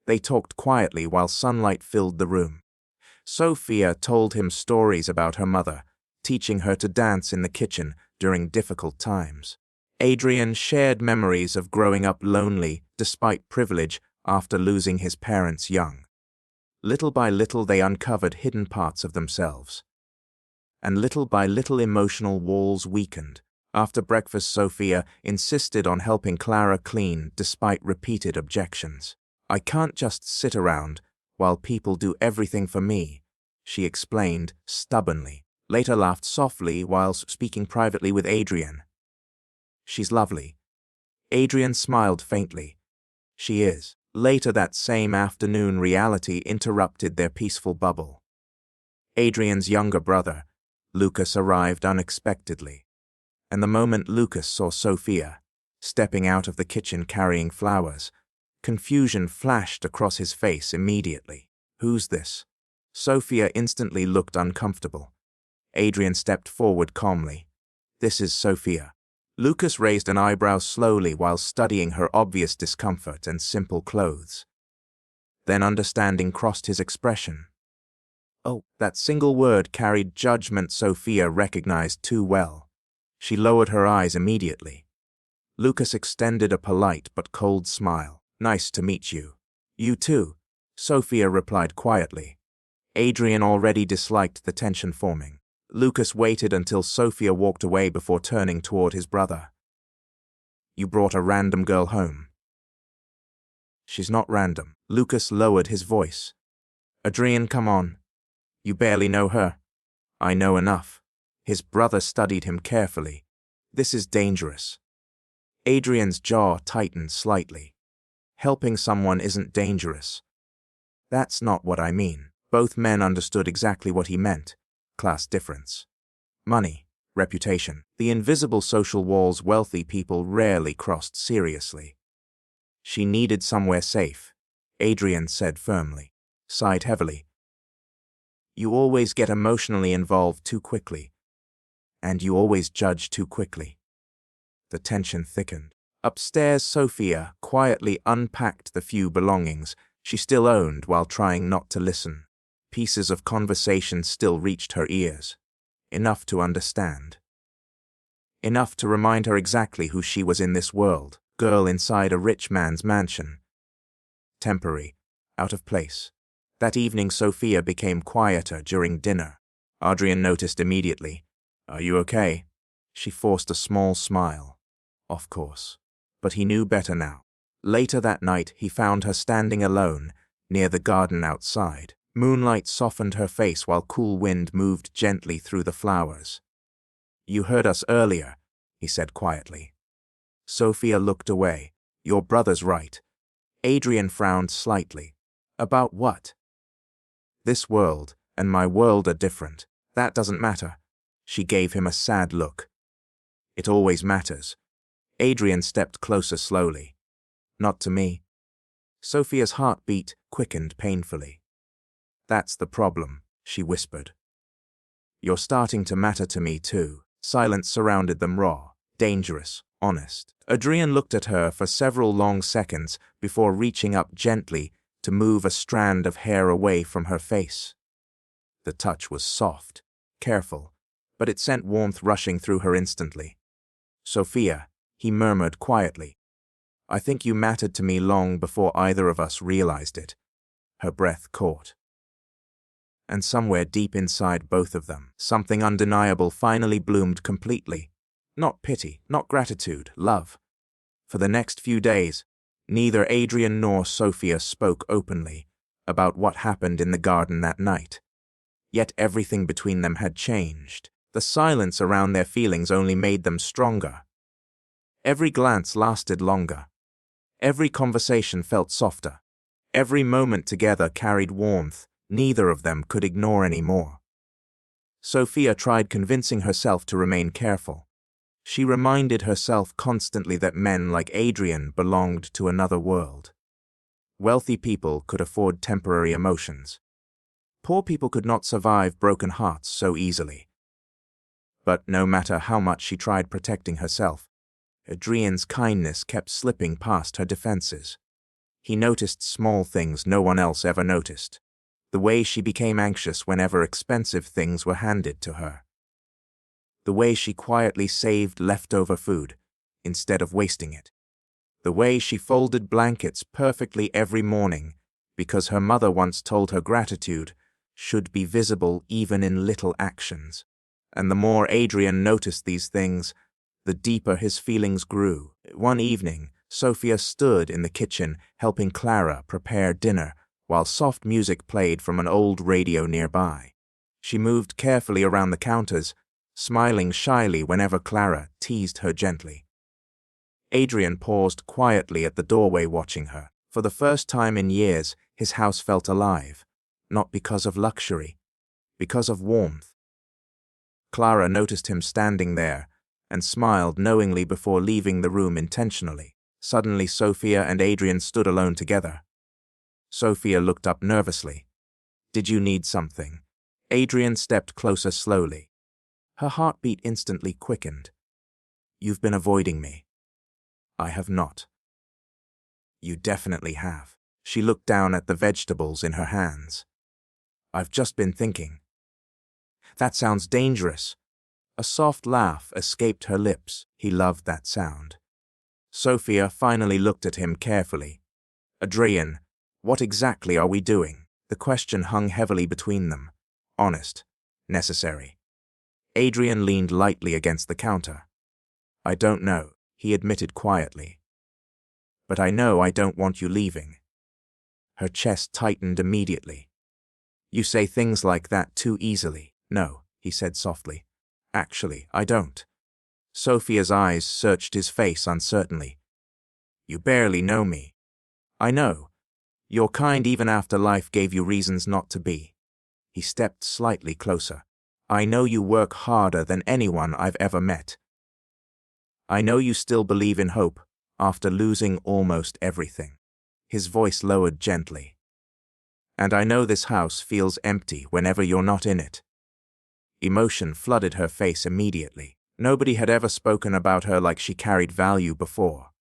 They talked quietly while sunlight filled the room. Sophia told him stories about her mother, teaching her to dance in the kitchen during difficult times. Adrian shared memories of growing up lonely despite privilege after losing his parents young. Little by little they uncovered hidden parts of themselves. And little by little emotional walls weakened. After breakfast, Sophia insisted on helping Clara clean despite repeated objections. "I can't just sit around while people do everything for me," she explained stubbornly. Later laughed softly while speaking privately with Adrian. "She's lovely." Adrian smiled faintly. "She is." Later that same afternoon, reality interrupted their peaceful bubble. Adrian's younger brother, Lucas, arrived unexpectedly. And the moment Lucas saw Sophia stepping out of the kitchen carrying flowers, confusion flashed across his face immediately. "Who's this?" Sophia instantly looked uncomfortable. Adrian stepped forward calmly. "This is Sophia." Lucas raised an eyebrow slowly while studying her obvious discomfort and simple clothes. Then understanding crossed his expression. Oh, that single word carried judgment Sophia recognized too well. She lowered her eyes immediately. Lucas extended a polite but cold smile. "Nice to meet you." "You too," Sophia replied quietly. Adrian already disliked the tension forming. Lucas waited until Sophia walked away before turning toward his brother. "You brought a random girl home." "She's not random." Lucas lowered his voice. "Adrian, come on. You barely know her." "I know enough." His brother studied him carefully. "This is dangerous." Adrian's jaw tightened slightly. "Helping someone isn't dangerous." "That's not what I mean." Both men understood exactly what he meant. Class difference. Money, reputation, the invisible social walls wealthy people rarely crossed seriously. "She needed somewhere safe," Adrian said firmly. Sighed heavily. "You always get emotionally involved too quickly. And you always judge too quickly." The tension thickened. Upstairs, Sophia quietly unpacked the few belongings she still owned while trying not to listen. Pieces of conversation still reached her ears. Enough to understand. Enough to remind her exactly who she was in this world. Girl inside a rich man's mansion. Temporary. Out of place. That evening, Sophia became quieter during dinner. Adrian noticed immediately. "Are you okay?" She forced a small smile. Of course. But he knew better now. Later that night, he found her standing alone near the garden outside. Moonlight softened her face while cool wind moved gently through the flowers. "You heard us earlier," he said quietly. Sophia looked away. "Your brother's right." Adrian frowned slightly. "About what?" "This world and my world are different. That doesn't matter." She gave him a sad look. "It always matters." Adrian stepped closer slowly. "Not to me." Sophia's heartbeat quickened painfully. "That's the problem," she whispered. "You're starting to matter to me too." Silence surrounded them, raw, dangerous, honest. Adrian looked at her for several long seconds before reaching up gently to move a strand of hair away from her face. The touch was soft, careful, but it sent warmth rushing through her instantly. "Sophia," he murmured quietly, "I think you mattered to me long before either of us realized it." Her breath caught. And somewhere deep inside both of them, something undeniable finally bloomed completely. Not pity, not gratitude, love. For the next few days, neither Adrian nor Sophia spoke openly about what happened in the garden that night. Yet everything between them had changed. The silence around their feelings only made them stronger. Every glance lasted longer. Every conversation felt softer. Every moment together carried warmth neither of them could ignore anymore. Sophia tried convincing herself to remain careful. She reminded herself constantly that men like Adrian belonged to another world. Wealthy people could afford temporary emotions. Poor people could not survive broken hearts so easily. But no matter how much she tried protecting herself, Adrian's kindness kept slipping past her defenses. He noticed small things no one else ever noticed. The way she became anxious whenever expensive things were handed to her. The way she quietly saved leftover food instead of wasting it. The way she folded blankets perfectly every morning because her mother once told her gratitude should be visible even in little actions. And the more Adrian noticed these things, the deeper his feelings grew. One evening, Sophia stood in the kitchen helping Clara prepare dinner while soft music played from an old radio nearby. She moved carefully around the counters, smiling shyly whenever Clara teased her gently. Adrian paused quietly at the doorway watching her. For the first time in years, his house felt alive, not because of luxury, because of warmth. Clara noticed him standing there and smiled knowingly before leaving the room intentionally. Suddenly, Sophia and Adrian stood alone together. Sophia looked up nervously. "Did you need something?" Adrian stepped closer slowly. Her heartbeat instantly quickened. "You've been avoiding me." "I have not." "You definitely have." She looked down at the vegetables in her hands. "I've just been thinking." "That sounds dangerous." A soft laugh escaped her lips. He loved that sound. Sophia finally looked at him carefully. "Adrian, what exactly are we doing?" The question hung heavily between them. Honest. Necessary. Adrian leaned lightly against the counter. "I don't know," he admitted quietly. "But I know I don't want you leaving." Her chest tightened immediately. "You say things like that too easily." "No," he said softly. "Actually, I don't." Sophia's eyes searched his face uncertainly. "You barely know me." "I know. You're kind even after life gave you reasons not to be." He stepped slightly closer. "I know you work harder than anyone I've ever met. I know you still believe in hope after losing almost everything." His voice lowered gently. "And I know this house feels empty whenever you're not in it." Emotion flooded her face immediately. Nobody had ever spoken about her like she carried value before.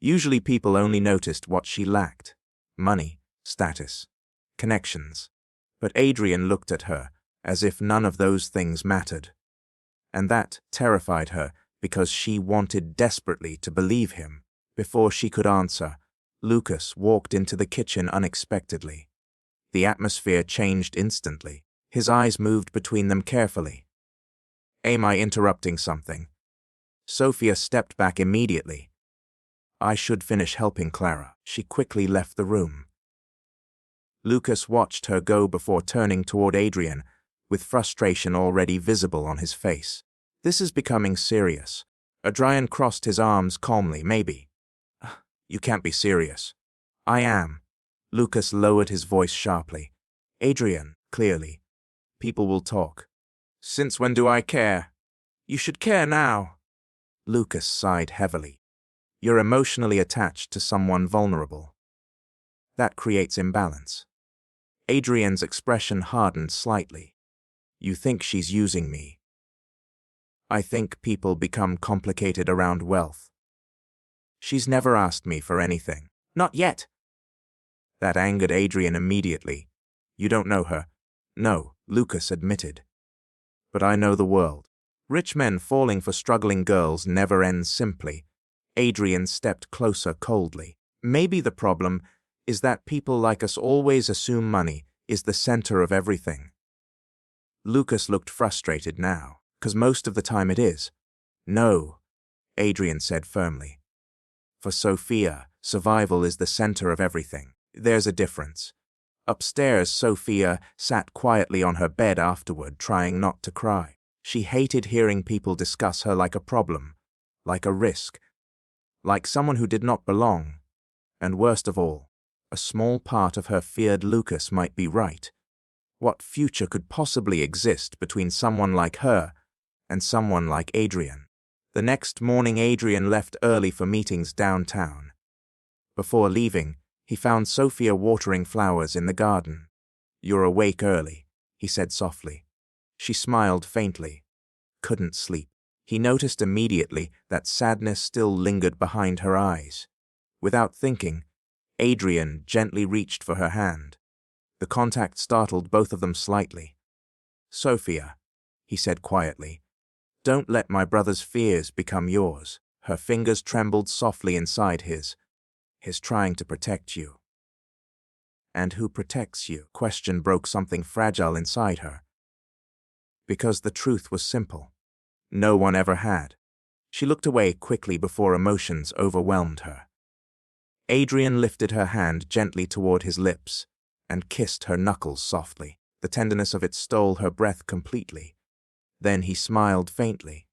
Usually people only noticed what she lacked: money, status, connections. But Adrian looked at her as if none of those things mattered. And that terrified her because she wanted desperately to believe him. Before she could answer, Lucas walked into the kitchen unexpectedly. The atmosphere changed instantly. His eyes moved between them carefully. "Am I interrupting something?" Sophia stepped back immediately. "I should finish helping Clara." She quickly left the room. Lucas watched her go before turning toward Adrian, with frustration already visible on his face. "This is becoming serious." Adrian crossed his arms calmly. "Maybe." "You can't be serious." "I am." Lucas lowered his voice sharply. "Adrian, clearly. People will talk." "Since when do I care?" "You should care now." Lucas sighed heavily. "You're emotionally attached to someone vulnerable. That creates imbalance." Adrian's expression hardened slightly. "You think she's using me?" "I think people become complicated around wealth." "She's never asked me for anything." "Not yet." That angered Adrian immediately. "You don't know her." "No," Lucas admitted. "But I know the world. Rich men falling for struggling girls never ends simply." Adrian stepped closer coldly. "Maybe the problem is that people like us always assume money is the center of everything." Lucas looked frustrated now, because most of the time it is. "No," Adrian said firmly. "For Sophia, survival is the center of everything. There's a difference." Upstairs, Sophia sat quietly on her bed afterward, trying not to cry. She hated hearing people discuss her like a problem, like a risk, like someone who did not belong. And worst of all, a small part of her feared Lucas might be right. What future could possibly exist between someone like her and someone like Adrian? The next morning, Adrian left early for meetings downtown. Before leaving, he found Sophia watering flowers in the garden. "You're awake early," he said softly. She smiled faintly. "Couldn't sleep." He noticed immediately that sadness still lingered behind her eyes. Without thinking, Adrian gently reached for her hand. The contact startled both of them slightly. "Sophia," he said quietly, "don't let my brother's fears become yours." Her fingers trembled softly inside his trying to protect you. And who protects you? Question broke something fragile inside her. Because the truth was simple. No one ever had. She looked away quickly before emotions overwhelmed her. Adrian lifted her hand gently toward his lips and kissed her knuckles softly. The tenderness of it stole her breath completely. Then he smiled faintly.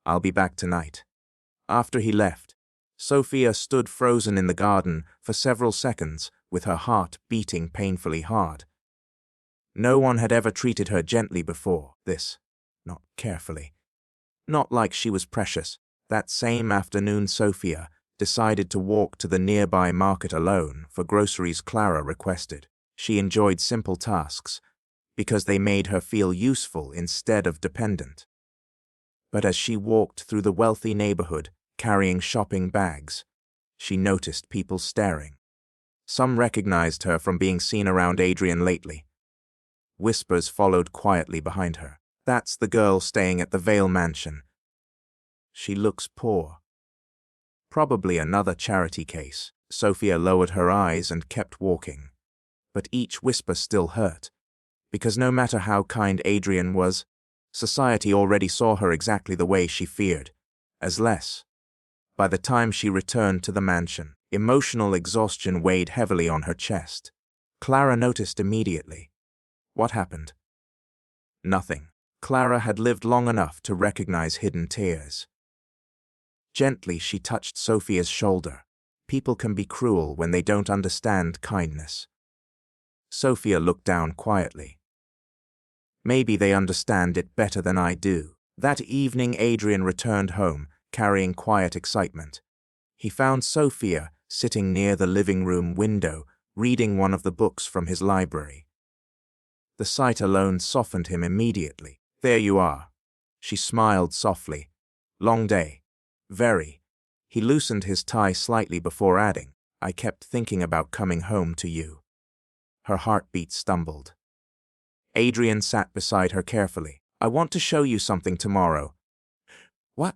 I'll be back tonight. After he left, Sophia stood frozen in the garden for several seconds with her heart beating painfully hard. No one had ever treated her gently before this, not carefully. Not like she was precious. That same afternoon Sophia decided to walk to the nearby market alone for groceries Clara requested. She enjoyed simple tasks because they made her feel useful instead of dependent. But as she walked through the wealthy neighborhood carrying shopping bags, she noticed people staring. Some recognized her from being seen around Adrian lately. Whispers followed quietly behind her. That's the girl staying at the Vale Mansion. She looks poor. Probably another charity case. Sophia lowered her eyes and kept walking. But each whisper still hurt, because no matter how kind Adrian was, society already saw her exactly the way she feared, as less. By the time she returned to the mansion, emotional exhaustion weighed heavily on her chest. Clara noticed immediately. What happened? Nothing. Clara had lived long enough to recognize hidden tears. Gently, she touched Sophia's shoulder. People can be cruel when they don't understand kindness. Sophia looked down quietly. Maybe they understand it better than I do. That evening, Adrian returned home, carrying quiet excitement. He found Sophia sitting near the living room window, reading one of the books from his library. The sight alone softened him immediately. There you are. She smiled softly. Long day. Very. He loosened his tie slightly before adding, I kept thinking about coming home to you. Her heartbeat stumbled. Adrian sat beside her carefully. I want to show you something tomorrow. What?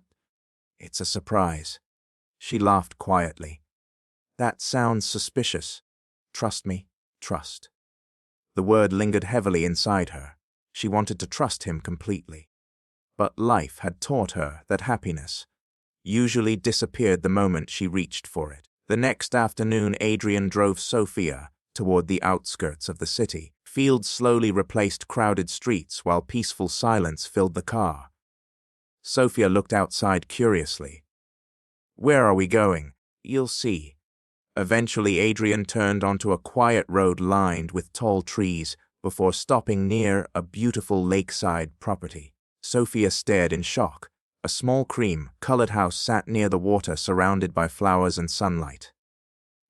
It's a surprise. She laughed quietly. That sounds suspicious. Trust me, trust. The word lingered heavily inside her. She wanted to trust him completely. But life had taught her that happiness usually disappeared the moment she reached for it. The next afternoon, Adrian drove Sophia toward the outskirts of the city. Fields slowly replaced crowded streets while peaceful silence filled the car. Sophia looked outside curiously. Where are we going? You'll see. Eventually, Adrian turned onto a quiet road lined with tall trees before stopping near a beautiful lakeside property. Sophia stared in shock. A small cream-colored house sat near the water, surrounded by flowers and sunlight.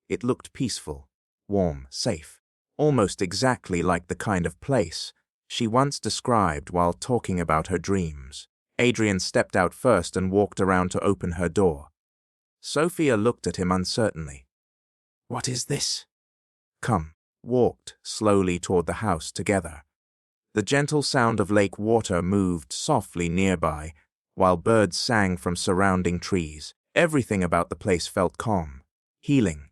It looked peaceful, warm, safe, almost exactly like the kind of place she once described while talking about her dreams. Adrian stepped out first and walked around to open her door. Sophia looked at him uncertainly. What is this? Come. Walked slowly toward the house together. The gentle sound of lake water moved softly nearby, while birds sang from surrounding trees. Everything about the place felt calm, healing.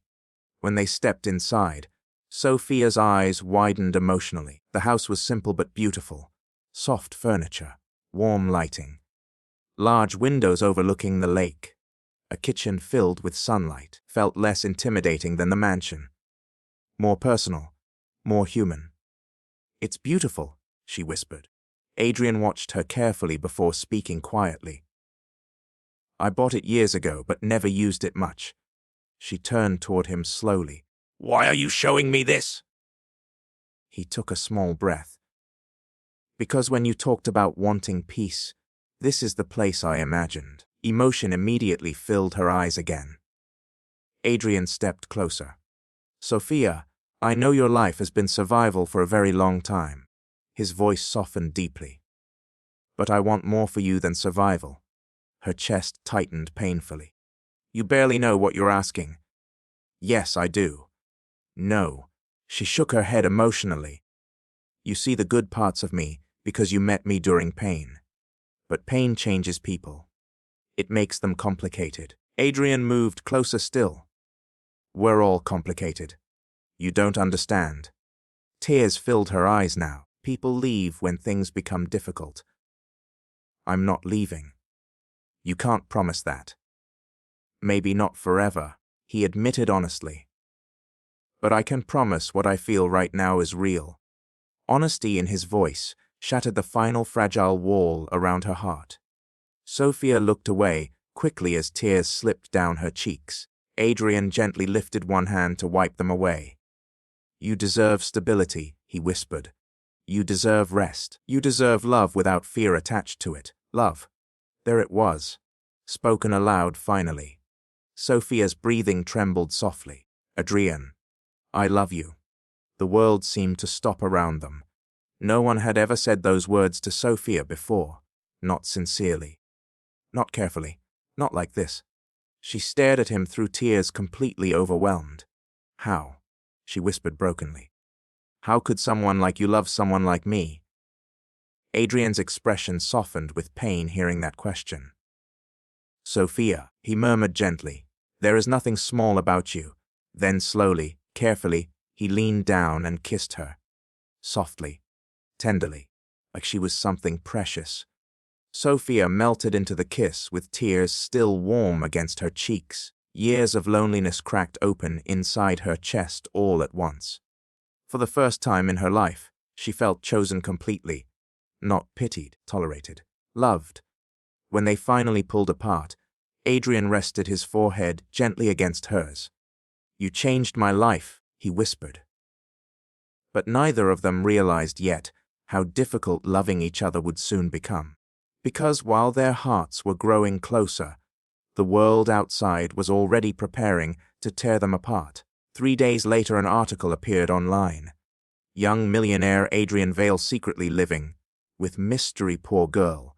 When they stepped inside, Sophia's eyes widened emotionally. The house was simple but beautiful. Soft furniture, warm lighting, large windows overlooking the lake. A kitchen filled with sunlight felt less intimidating than the mansion. More personal, more human. It's beautiful, she whispered. Adrian watched her carefully before speaking quietly. I bought it years ago, but never used it much. She turned toward him slowly. Why are you showing me this? He took a small breath. Because when you talked about wanting peace, this is the place I imagined. Emotion immediately filled her eyes again. Adrian stepped closer. Sophia, I know your life has been survival for a very long time. His voice softened deeply. But I want more for you than survival. Her chest tightened painfully. You barely know what you're asking. Yes, I do. No. She shook her head emotionally. You see the good parts of me because you met me during pain. But pain changes people. It makes them complicated. Adrian moved closer still. We're all complicated. You don't understand. Tears filled her eyes now. People leave when things become difficult. I'm not leaving. You can't promise that. Maybe not forever, he admitted honestly. But I can promise what I feel right now is real. Honesty in his voice shattered the final fragile wall around her heart. Sophia looked away quickly as tears slipped down her cheeks. Adrian gently lifted one hand to wipe them away. You deserve stability, he whispered. You deserve rest. You deserve love without fear attached to it. Love. There it was, spoken aloud finally. Sophia's breathing trembled softly. Adrian, I love you. The world seemed to stop around them. No one had ever said those words to Sophia before, not sincerely. Not carefully, not like this. She stared at him through tears, completely overwhelmed. How? She whispered brokenly. How could someone like you love someone like me? Adrian's expression softened with pain hearing that question. Sophia, he murmured gently, there is nothing small about you. Then slowly, carefully, he leaned down and kissed her. Softly, tenderly, like she was something precious. Sophia melted into the kiss with tears still warm against her cheeks. Years of loneliness cracked open inside her chest all at once. For the first time in her life, she felt chosen completely. Not pitied, tolerated, loved. When they finally pulled apart, Adrian rested his forehead gently against hers. You changed my life, he whispered. But neither of them realized yet how difficult loving each other would soon become. Because while their hearts were growing closer, the world outside was already preparing to tear them apart. 3 days later, an article appeared online. Young millionaire Adrian Vale secretly living with mystery poor girl.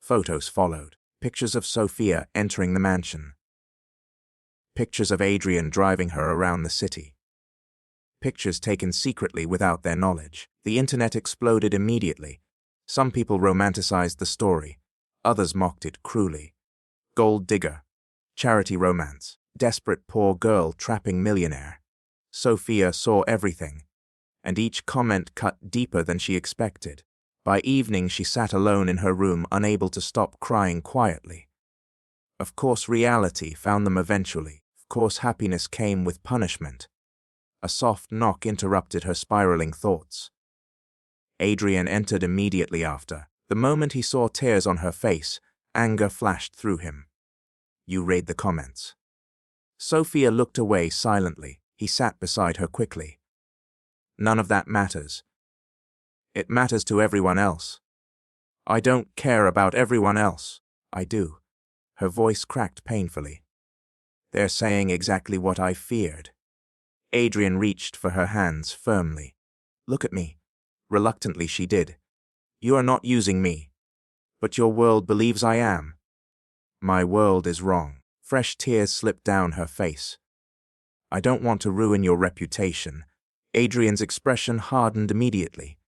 Photos followed. Pictures of Sophia entering the mansion. Pictures of Adrian driving her around the city. Pictures taken secretly without their knowledge. The internet exploded immediately. Some people romanticized the story. Others mocked it cruelly. Gold digger. Charity romance. Desperate poor girl trapping millionaire. Sophia saw everything, and each comment cut deeper than she expected. By evening, she sat alone in her room, unable to stop crying quietly. Of course, reality found them eventually. Of course, happiness came with punishment. A soft knock interrupted her spiraling thoughts. Adrian entered immediately after. The moment he saw tears on her face, anger flashed through him. You read the comments. Sophia looked away silently. He sat beside her quickly. None of that matters. It matters to everyone else. I don't care about everyone else. I do. Her voice cracked painfully. They're saying exactly what I feared. Adrian reached for her hands firmly. Look at me. Reluctantly she did. You are not using me. But your world believes I am. My world is wrong. Fresh tears slipped down her face. I don't want to ruin your reputation. Adrian's expression hardened immediately.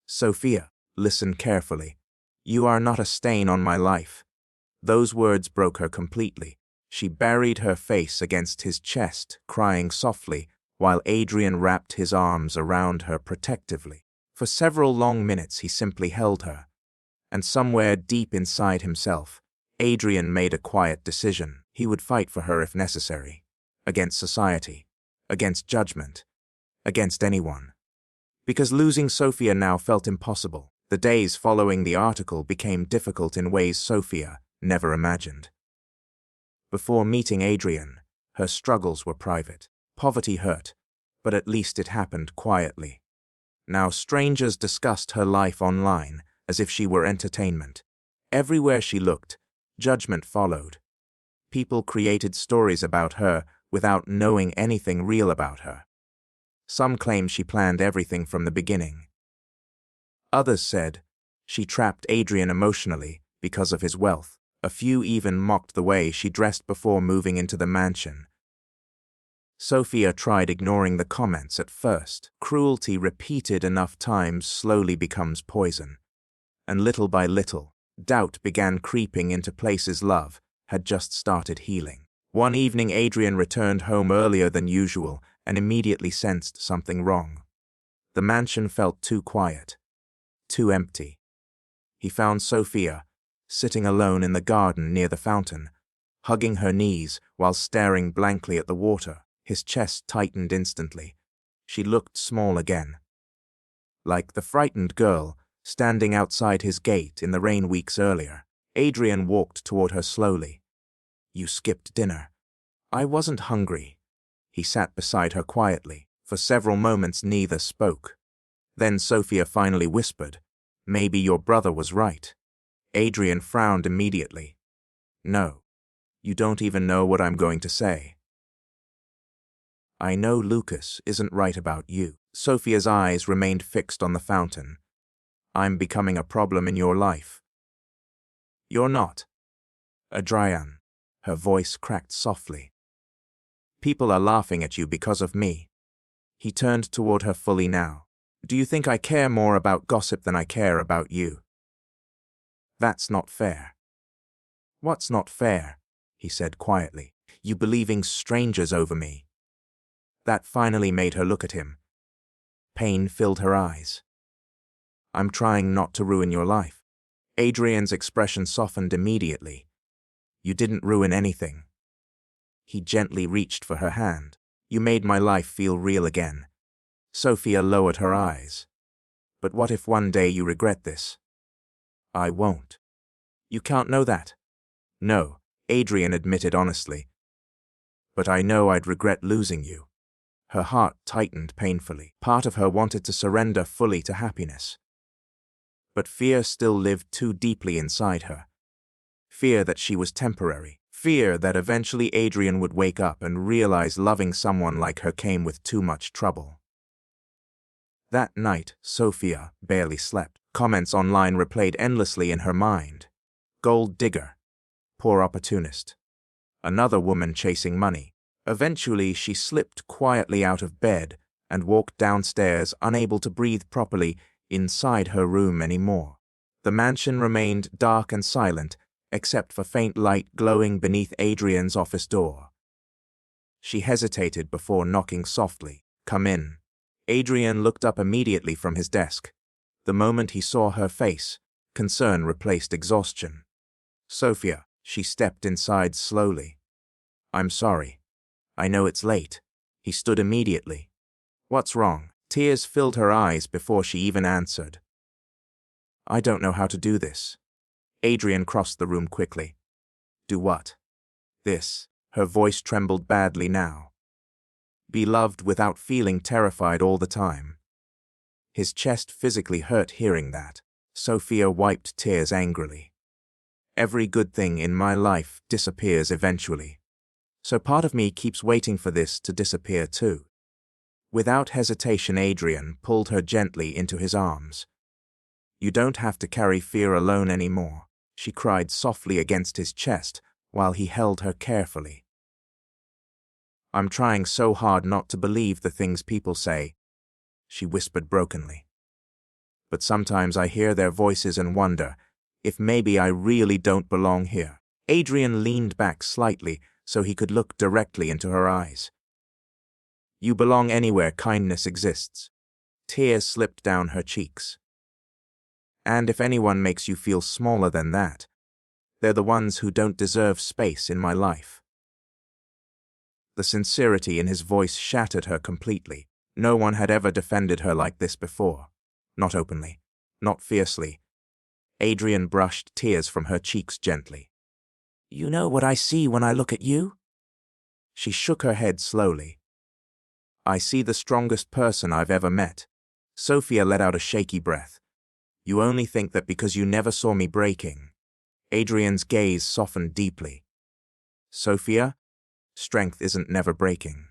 Sophia, listen carefully. You are not a stain on my life. Those words broke her completely. She buried her face against his chest, crying softly, while Adrian wrapped his arms around her protectively. For several long minutes he simply held her, and somewhere deep inside himself, Adrian made a quiet decision. He would fight for her if necessary, against society, against judgment, against anyone. Because losing Sophia now felt impossible. The days following the article became difficult in ways Sophia never imagined. Before meeting Adrian, her struggles were private. Poverty hurt, but at least it happened quietly. Now strangers discussed her life online as if she were entertainment. Everywhere she looked, judgment followed. People created stories about her without knowing anything real about her. Some claimed she planned everything from the beginning. Others said she trapped Adrian emotionally because of his wealth. A few even mocked the way she dressed before moving into the mansion. Sophia tried ignoring the comments at first. Cruelty repeated enough times slowly becomes poison. And little by little, doubt began creeping into places love had just started healing. One evening, Adrian returned home earlier than usual and immediately sensed something wrong. The mansion felt too quiet, too empty. He found Sophia, sitting alone in the garden near the fountain, hugging her knees while staring blankly at the water. His chest tightened instantly. She looked small again. Like the frightened girl standing outside his gate in the rain weeks earlier. Adrian walked toward her slowly. "You skipped dinner." "I wasn't hungry." He sat beside her quietly. For several moments neither spoke. Then Sophia finally whispered, "Maybe your brother was right." Adrian frowned immediately. "No. You don't even know what I'm going to say." "I know Lucas isn't right about you." Sophia's eyes remained fixed on the fountain. "I'm becoming a problem in your life." "You're not." "Adrian." Her voice cracked softly. "People are laughing at you because of me." He turned toward her fully now. "Do you think I care more about gossip than I care about you?" "That's not fair." "What's not fair?" he said quietly. "You believing strangers over me." That finally made her look at him. Pain filled her eyes. "I'm trying not to ruin your life." Adrian's expression softened immediately. "You didn't ruin anything." He gently reached for her hand. "You made my life feel real again." Sophia lowered her eyes. "But what if one day you regret this?" "I won't." "You can't know that." "No," Adrian admitted honestly. "But I know I'd regret losing you." Her heart tightened painfully. Part of her wanted to surrender fully to happiness. But fear still lived too deeply inside her. Fear that she was temporary. Fear that eventually Adrian would wake up and realize loving someone like her came with too much trouble. That night, Sophia barely slept. Comments online replayed endlessly in her mind. Gold digger. Poor opportunist. Another woman chasing money. Eventually, she slipped quietly out of bed and walked downstairs, unable to breathe properly inside her room anymore. The mansion remained dark and silent, except for faint light glowing beneath Adrian's office door. She hesitated before knocking softly. "Come in." Adrian looked up immediately from his desk. The moment he saw her face, concern replaced exhaustion. "Sophia." She stepped inside slowly. "I'm sorry. I know it's late." He stood immediately. "What's wrong?" Tears filled her eyes before she even answered. "I don't know how to do this." Adrian crossed the room quickly. "Do what?" "This." Her voice trembled badly now. "Be loved without feeling terrified all the time." His chest physically hurt hearing that. Sophia wiped tears angrily. "Every good thing in my life disappears eventually. So part of me keeps waiting for this to disappear too." Without hesitation, Adrian pulled her gently into his arms. "You don't have to carry fear alone anymore," she cried softly against his chest while he held her carefully. "I'm trying so hard not to believe the things people say," she whispered brokenly. "But sometimes I hear their voices and wonder if maybe I really don't belong here." Adrian leaned back slightly so he could look directly into her eyes. "You belong anywhere kindness exists." Tears slipped down her cheeks. "And if anyone makes you feel smaller than that, they're the ones who don't deserve space in my life." The sincerity in his voice shattered her completely. No one had ever defended her like this before. Not openly, not fiercely. Adrian brushed tears from her cheeks gently. "You know what I see when I look at you?" She shook her head slowly. "I see the strongest person I've ever met." Sophia let out a shaky breath. "You only think that because you never saw me breaking." Adrian's gaze softened deeply. "Sophia, strength isn't never breaking."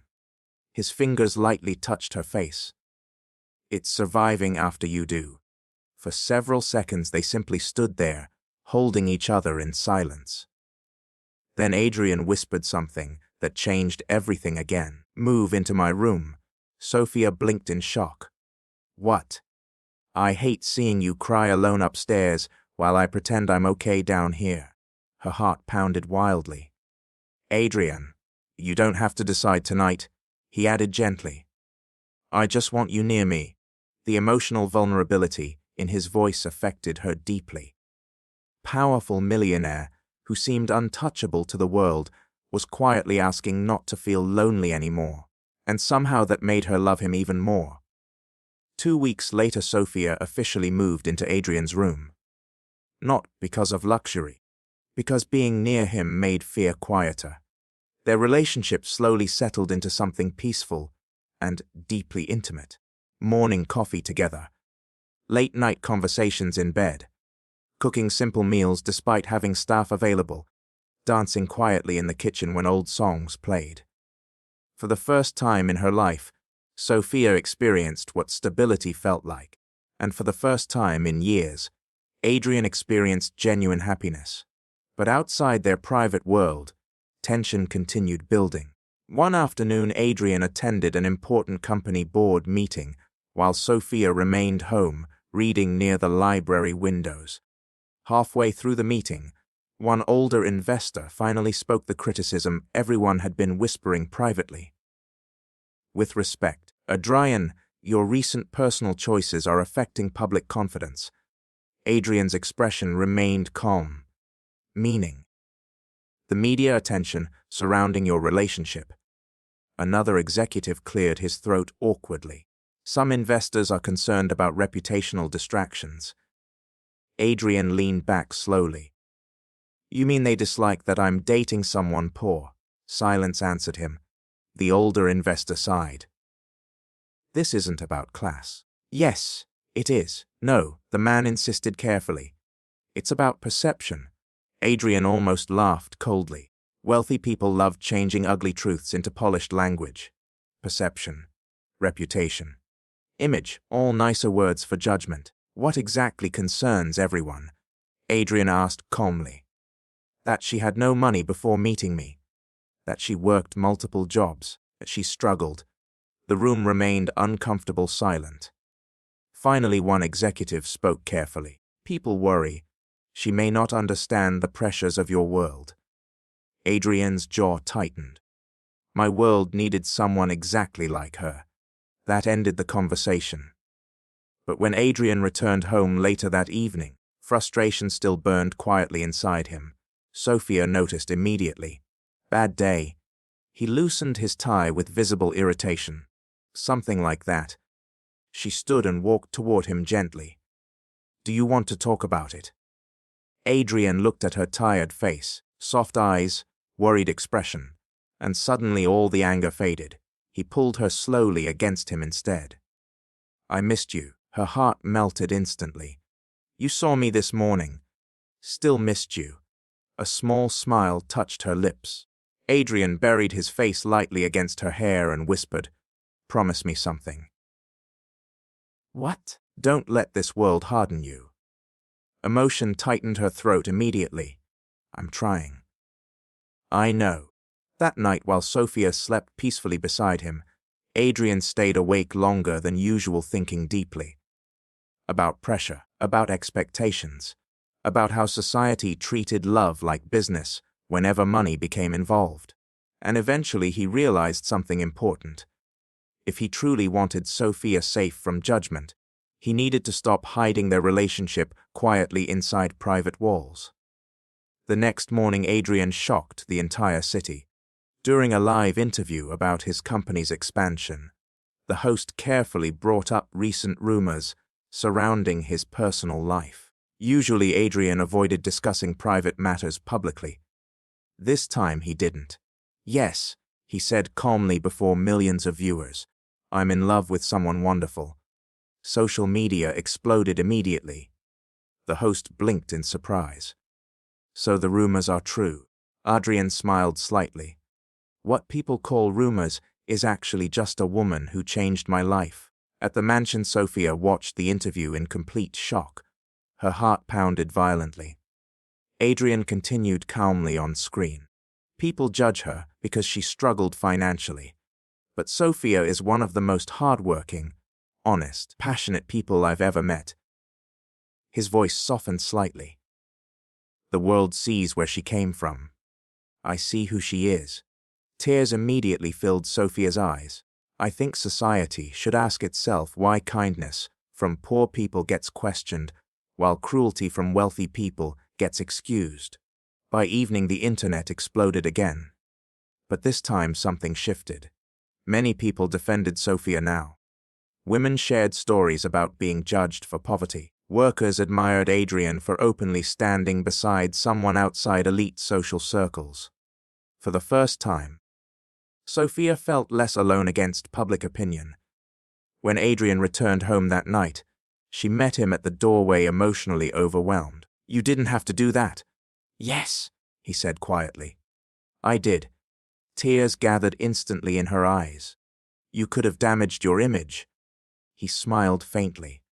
His fingers lightly touched her face. "It's surviving after you do." For several seconds they simply stood there, holding each other in silence. Then Adrian whispered something that changed everything again. "Move into my room." Sophia blinked in shock. "What?" "I hate seeing you cry alone upstairs while I pretend I'm okay down here." Her heart pounded wildly. "Adrian, you don't have to decide tonight. He added gently, I just want you near me. The emotional vulnerability in his voice affected her deeply. Powerful millionaire, who seemed untouchable to the world, was quietly asking not to feel lonely anymore, and somehow that made her love him even more. 2 weeks later, Sophia officially moved into Adrian's room. Not because of luxury, because being near him made fear quieter. Their relationship slowly settled into something peaceful and deeply intimate. Morning coffee together, late-night conversations in bed, cooking simple meals despite having staff available, dancing quietly in the kitchen when old songs played. For the first time in her life, Sophia experienced what stability felt like, and for the first time in years, Adrian experienced genuine happiness. But outside their private world, tension continued building. One afternoon, Adrian attended an important company board meeting, while Sophia remained home, reading near the library windows. Halfway through the meeting, one older investor finally spoke the criticism everyone had been whispering privately. With respect, Adrian, your recent personal choices are affecting public confidence. Adrian's expression remained calm, meaning the media attention surrounding your relationship. Another executive cleared his throat awkwardly. Some investors are concerned about reputational distractions. Adrian leaned back slowly. You mean they dislike that I'm dating someone poor? Silence answered him. The older investor sighed. This isn't about class. Yes, it is. No, the man insisted carefully. It's about perception. Adrian almost laughed coldly. Wealthy people love changing ugly truths into polished language. Perception, reputation, image, all nicer words for judgment. What exactly concerns everyone? Adrian asked calmly. That she had no money before meeting me. That she worked multiple jobs. That she struggled. The room remained uncomfortable silent. Finally, one executive spoke carefully. People worry. She may not understand the pressures of your world. Adrian's jaw tightened. My world needed someone exactly like her. That ended the conversation. But when Adrian returned home later that evening, frustration still burned quietly inside him. Sophia noticed immediately. Bad day. He loosened his tie with visible irritation. Something like that. She stood and walked toward him gently. Do you want to talk about it? Adrian looked at her tired face, soft eyes, worried expression, and suddenly all the anger faded. He pulled her slowly against him instead. I missed you. Her heart melted instantly. You saw me this morning. Still missed you. A small smile touched her lips. Adrian buried his face lightly against her hair and whispered, Promise me something. What? Don't let this world harden you. Emotion tightened her throat immediately. I'm trying. I know. That night, while Sophia slept peacefully beside him, Adrian stayed awake longer than usual, thinking deeply. About pressure, about expectations, about how society treated love like business whenever money became involved. And eventually he realized something important. If he truly wanted Sophia safe from judgment, he needed to stop hiding their relationship quietly inside private walls. The next morning, Adrian shocked the entire city. During a live interview about his company's expansion, the host carefully brought up recent rumors surrounding his personal life. Usually, Adrian avoided discussing private matters publicly. This time he didn't. Yes, he said calmly before millions of viewers, I'm in love with someone wonderful. Social media exploded immediately. The host blinked in surprise. So the rumors are true. Adrian smiled slightly. What people call rumors is actually just a woman who changed my life. At the mansion, Sophia watched the interview in complete shock. Her heart pounded violently. Adrian continued calmly on screen. People judge her because she struggled financially. But Sophia is one of the most hardworking, honest, passionate people I've ever met. His voice softened slightly. The world sees where she came from. I see who she is. Tears immediately filled Sophia's eyes. I think society should ask itself why kindness from poor people gets questioned, while cruelty from wealthy people gets excused. By evening, the internet exploded again. But this time something shifted. Many people defended Sophia now. Women shared stories about being judged for poverty. Workers admired Adrian for openly standing beside someone outside elite social circles. For the first time, Sophia felt less alone against public opinion. When Adrian returned home that night, she met him at the doorway, emotionally overwhelmed. "You didn't have to do that." "Yes," he said quietly. "I did." Tears gathered instantly in her eyes. "You could have damaged your image." He smiled faintly.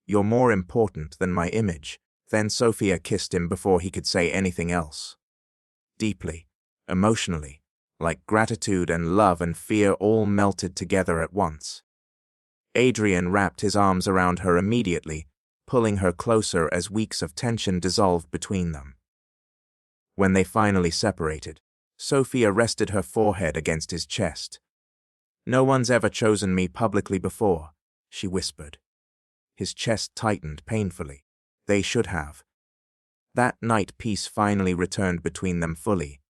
"You're more important than my image." Then Sophia kissed him before he could say anything else. Deeply, emotionally, like gratitude and love and fear all melted together at once. Adrian wrapped his arms around her immediately, pulling her closer as weeks of tension dissolved between them. When they finally separated, Sophia rested her forehead against his chest. "No one's ever chosen me publicly before," she whispered. His chest tightened painfully. They should have. That night peace finally returned between them fully.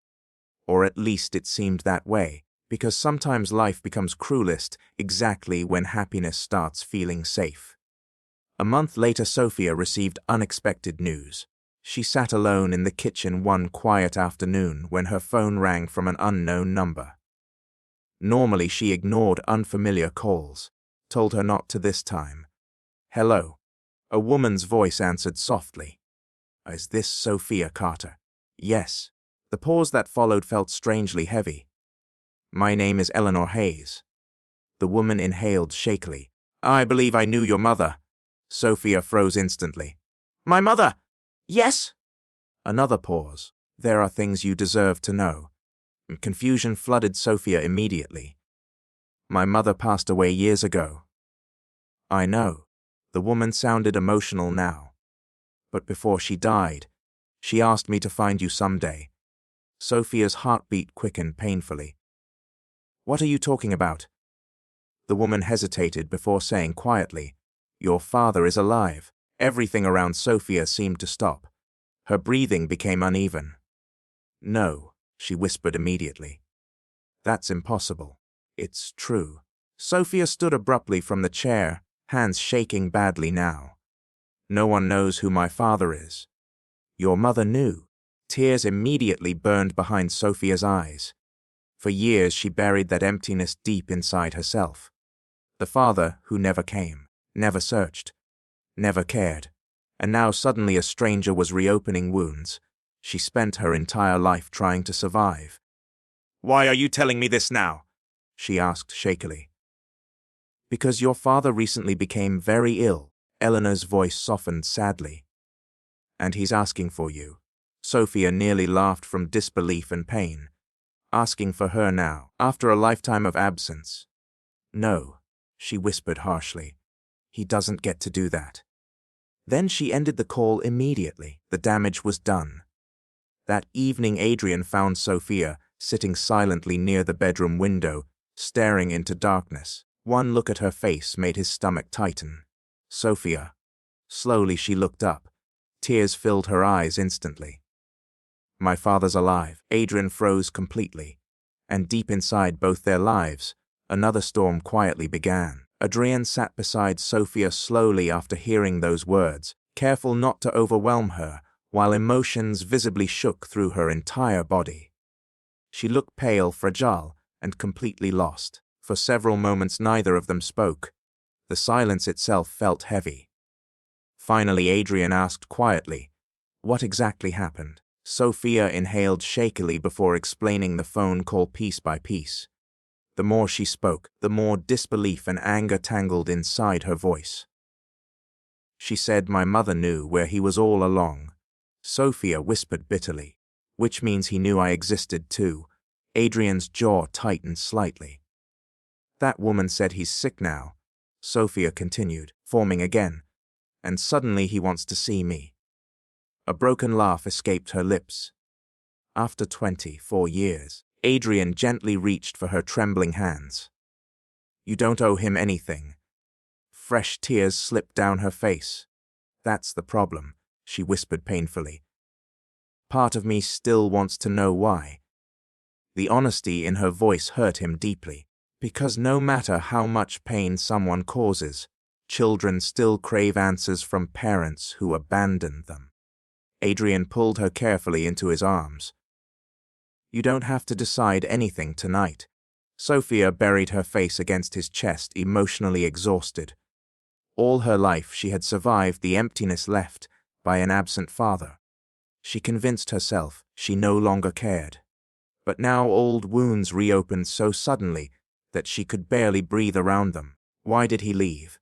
Or at least it seemed that way, because sometimes life becomes cruelest exactly when happiness starts feeling safe. A month later, Sophia received unexpected news. She sat alone in the kitchen one quiet afternoon when her phone rang from an unknown number. Normally she ignored unfamiliar calls, told her not to this time. "Hello." A woman's voice answered softly. "Is this Sophia Carter?" "Yes." The pause that followed felt strangely heavy. "My name is Eleanor Hayes." The woman inhaled shakily. "I believe I knew your mother." Sophia froze instantly. "My mother? Yes?" Another pause. "There are things you deserve to know." Confusion flooded Sophia immediately. "My mother passed away years ago." "I know." The woman sounded emotional now. "But before she died, she asked me to find you someday." Sophia's heartbeat quickened painfully. "What are you talking about?" The woman hesitated before saying quietly, "Your father is alive." Everything around Sophia seemed to stop. Her breathing became uneven. "No," she whispered immediately. "That's impossible." "It's true." Sophia stood abruptly from the chair, hands shaking badly now. "No one knows who my father is." "Your mother knew." Tears immediately burned behind Sophia's eyes. For years she buried that emptiness deep inside herself. The father who never came, never searched, never cared. And now suddenly a stranger was reopening wounds. She spent her entire life trying to survive. "Why are you telling me this now?" she asked shakily. "Because your father recently became very ill." Eleanor's voice softened sadly. "And he's asking for you." Sophia nearly laughed from disbelief and pain. "Asking for her now, after a lifetime of absence." "No," she whispered harshly. "He doesn't get to do that." Then she ended the call immediately. The damage was done. That evening Adrian found Sophia sitting silently near the bedroom window, staring into darkness. One look at her face made his stomach tighten. "Sophia." Slowly she looked up. Tears filled her eyes instantly. "My father's alive." Adrian froze completely. And deep inside both their lives, another storm quietly began. Adrian sat beside Sophia slowly after hearing those words, careful not to overwhelm her, while emotions visibly shook through her entire body. She looked pale, fragile, and completely lost. For several moments neither of them spoke. The silence itself felt heavy. Finally Adrian asked quietly, "What exactly happened?" Sophia inhaled shakily before explaining the phone call piece by piece. The more she spoke, the more disbelief and anger tangled inside her voice. She said, "My mother knew where he was all along." Sophia whispered bitterly, "Which means he knew I existed too." Adrian's jaw tightened slightly. "That woman said he's sick now," Sophia continued, forming again, "and suddenly he wants to see me." A broken laugh escaped her lips. After 24 years, Adrian gently reached for her trembling hands. You don't owe him anything. Fresh tears slipped down her face. That's the problem, she whispered painfully. Part of me still wants to know why. The honesty in her voice hurt him deeply, because no matter how much pain someone causes, children still crave answers from parents who abandoned them. Adrian pulled her carefully into his arms. You don't have to decide anything tonight. Sophia buried her face against his chest, emotionally exhausted. All her life she had survived the emptiness left by an absent father. She convinced herself she no longer cared. But now old wounds reopened so suddenly that she could barely breathe around them. Why did he leave?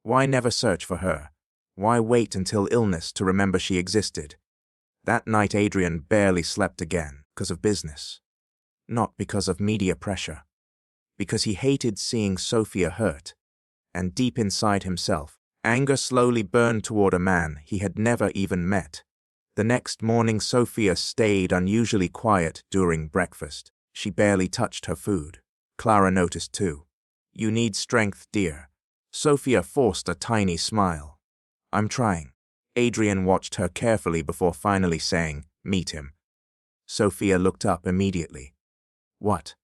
Why never search for her? Why wait until illness to remember she existed? That night Adrian barely slept again because of business. Not because of media pressure. Because he hated seeing Sophia hurt. And deep inside himself, anger slowly burned toward a man he had never even met. The next morning Sophia stayed unusually quiet during breakfast. She barely touched her food. Clara noticed too. You need strength, dear. Sophia forced a tiny smile. I'm trying. Adrian watched her carefully before finally saying, meet him. Sophia looked up immediately. What?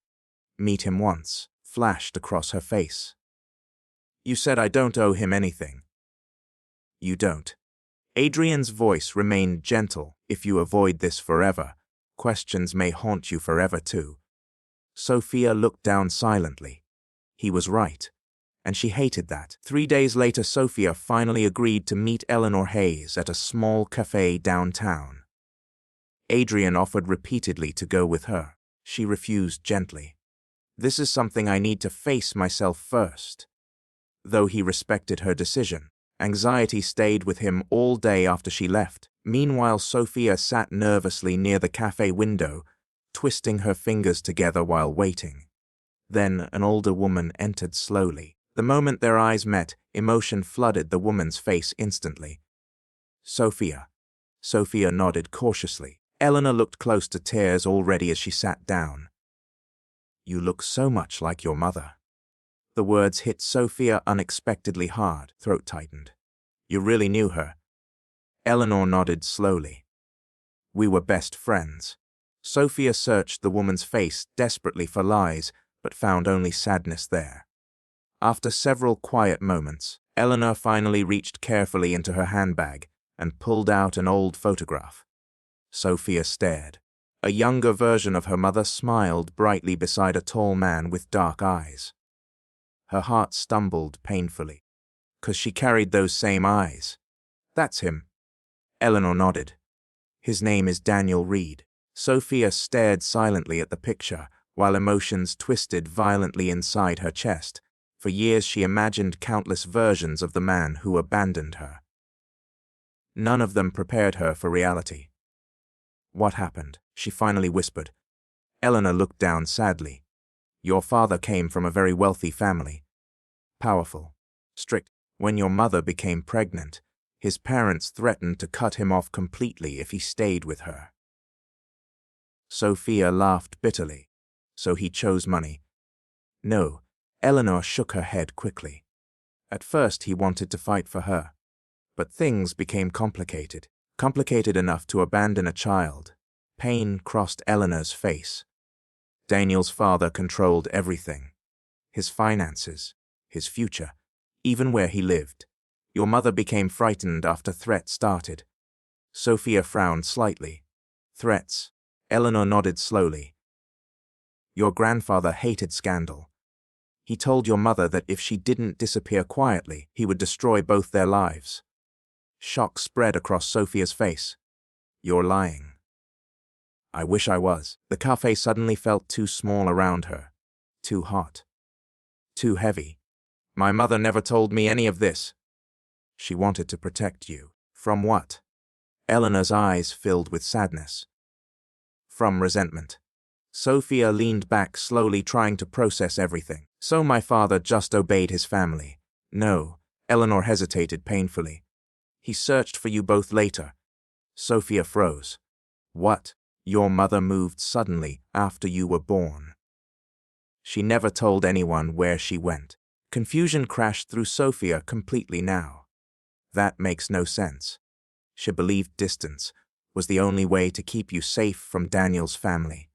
Meet him once, flashed across her face. You said I don't owe him anything. You don't. Adrian's voice remained gentle. If you avoid this forever, questions may haunt you forever too. Sophia looked down silently. He was right, and she hated that. 3 days later, Sophia finally agreed to meet Eleanor Hayes at a small cafe downtown. Adrian offered repeatedly to go with her. She refused gently. This is something I need to face myself first. Though he respected her decision, anxiety stayed with him all day after she left. Meanwhile, Sophia sat nervously near the cafe window, twisting her fingers together while waiting. Then an older woman entered slowly. The moment their eyes met, emotion flooded the woman's face instantly. Sophia. Sophia nodded cautiously. Eleanor looked close to tears already as she sat down. You look so much like your mother. The words hit Sophia unexpectedly hard, throat tightened. You really knew her? Eleanor nodded slowly. We were best friends. Sophia searched the woman's face desperately for lies, but found only sadness there. After several quiet moments, Eleanor finally reached carefully into her handbag and pulled out an old photograph. Sophia stared. A younger version of her mother smiled brightly beside a tall man with dark eyes. Her heart stumbled painfully. 'Cause she carried those same eyes. That's him. Eleanor nodded. His name is Daniel Reed. Sophia stared silently at the picture, while emotions twisted violently inside her chest. For years she imagined countless versions of the man who abandoned her. None of them prepared her for reality. What happened? She finally whispered. Eleanor looked down sadly. Your father came from a very wealthy family. Powerful. Strict. When your mother became pregnant, his parents threatened to cut him off completely if he stayed with her. Sophia laughed bitterly. So he chose money. No, Eleanor shook her head quickly. At first he wanted to fight for her. But things became complicated. Complicated enough to abandon a child. Pain crossed Eleanor's face. Daniel's father controlled everything. His finances, his future, even where he lived. Your mother became frightened after threats started. Sophia frowned slightly. Threats. Eleanor nodded slowly. Your grandfather hated scandal. He told your mother that if she didn't disappear quietly, he would destroy both their lives. Shock spread across Sophia's face. You're lying. I wish I was. The cafe suddenly felt too small around her. Too hot. Too heavy. My mother never told me any of this. She wanted to protect you. From what? Eleanor's eyes filled with sadness. From resentment. Sophia leaned back slowly, trying to process everything. So my father just obeyed his family. No, Eleanor hesitated painfully. He searched for you both later. Sophia froze. What? Your mother moved suddenly after you were born. She never told anyone where she went. Confusion crashed through Sophia completely now. That makes no sense. She believed distance was the only way to keep you safe from Daniel's family.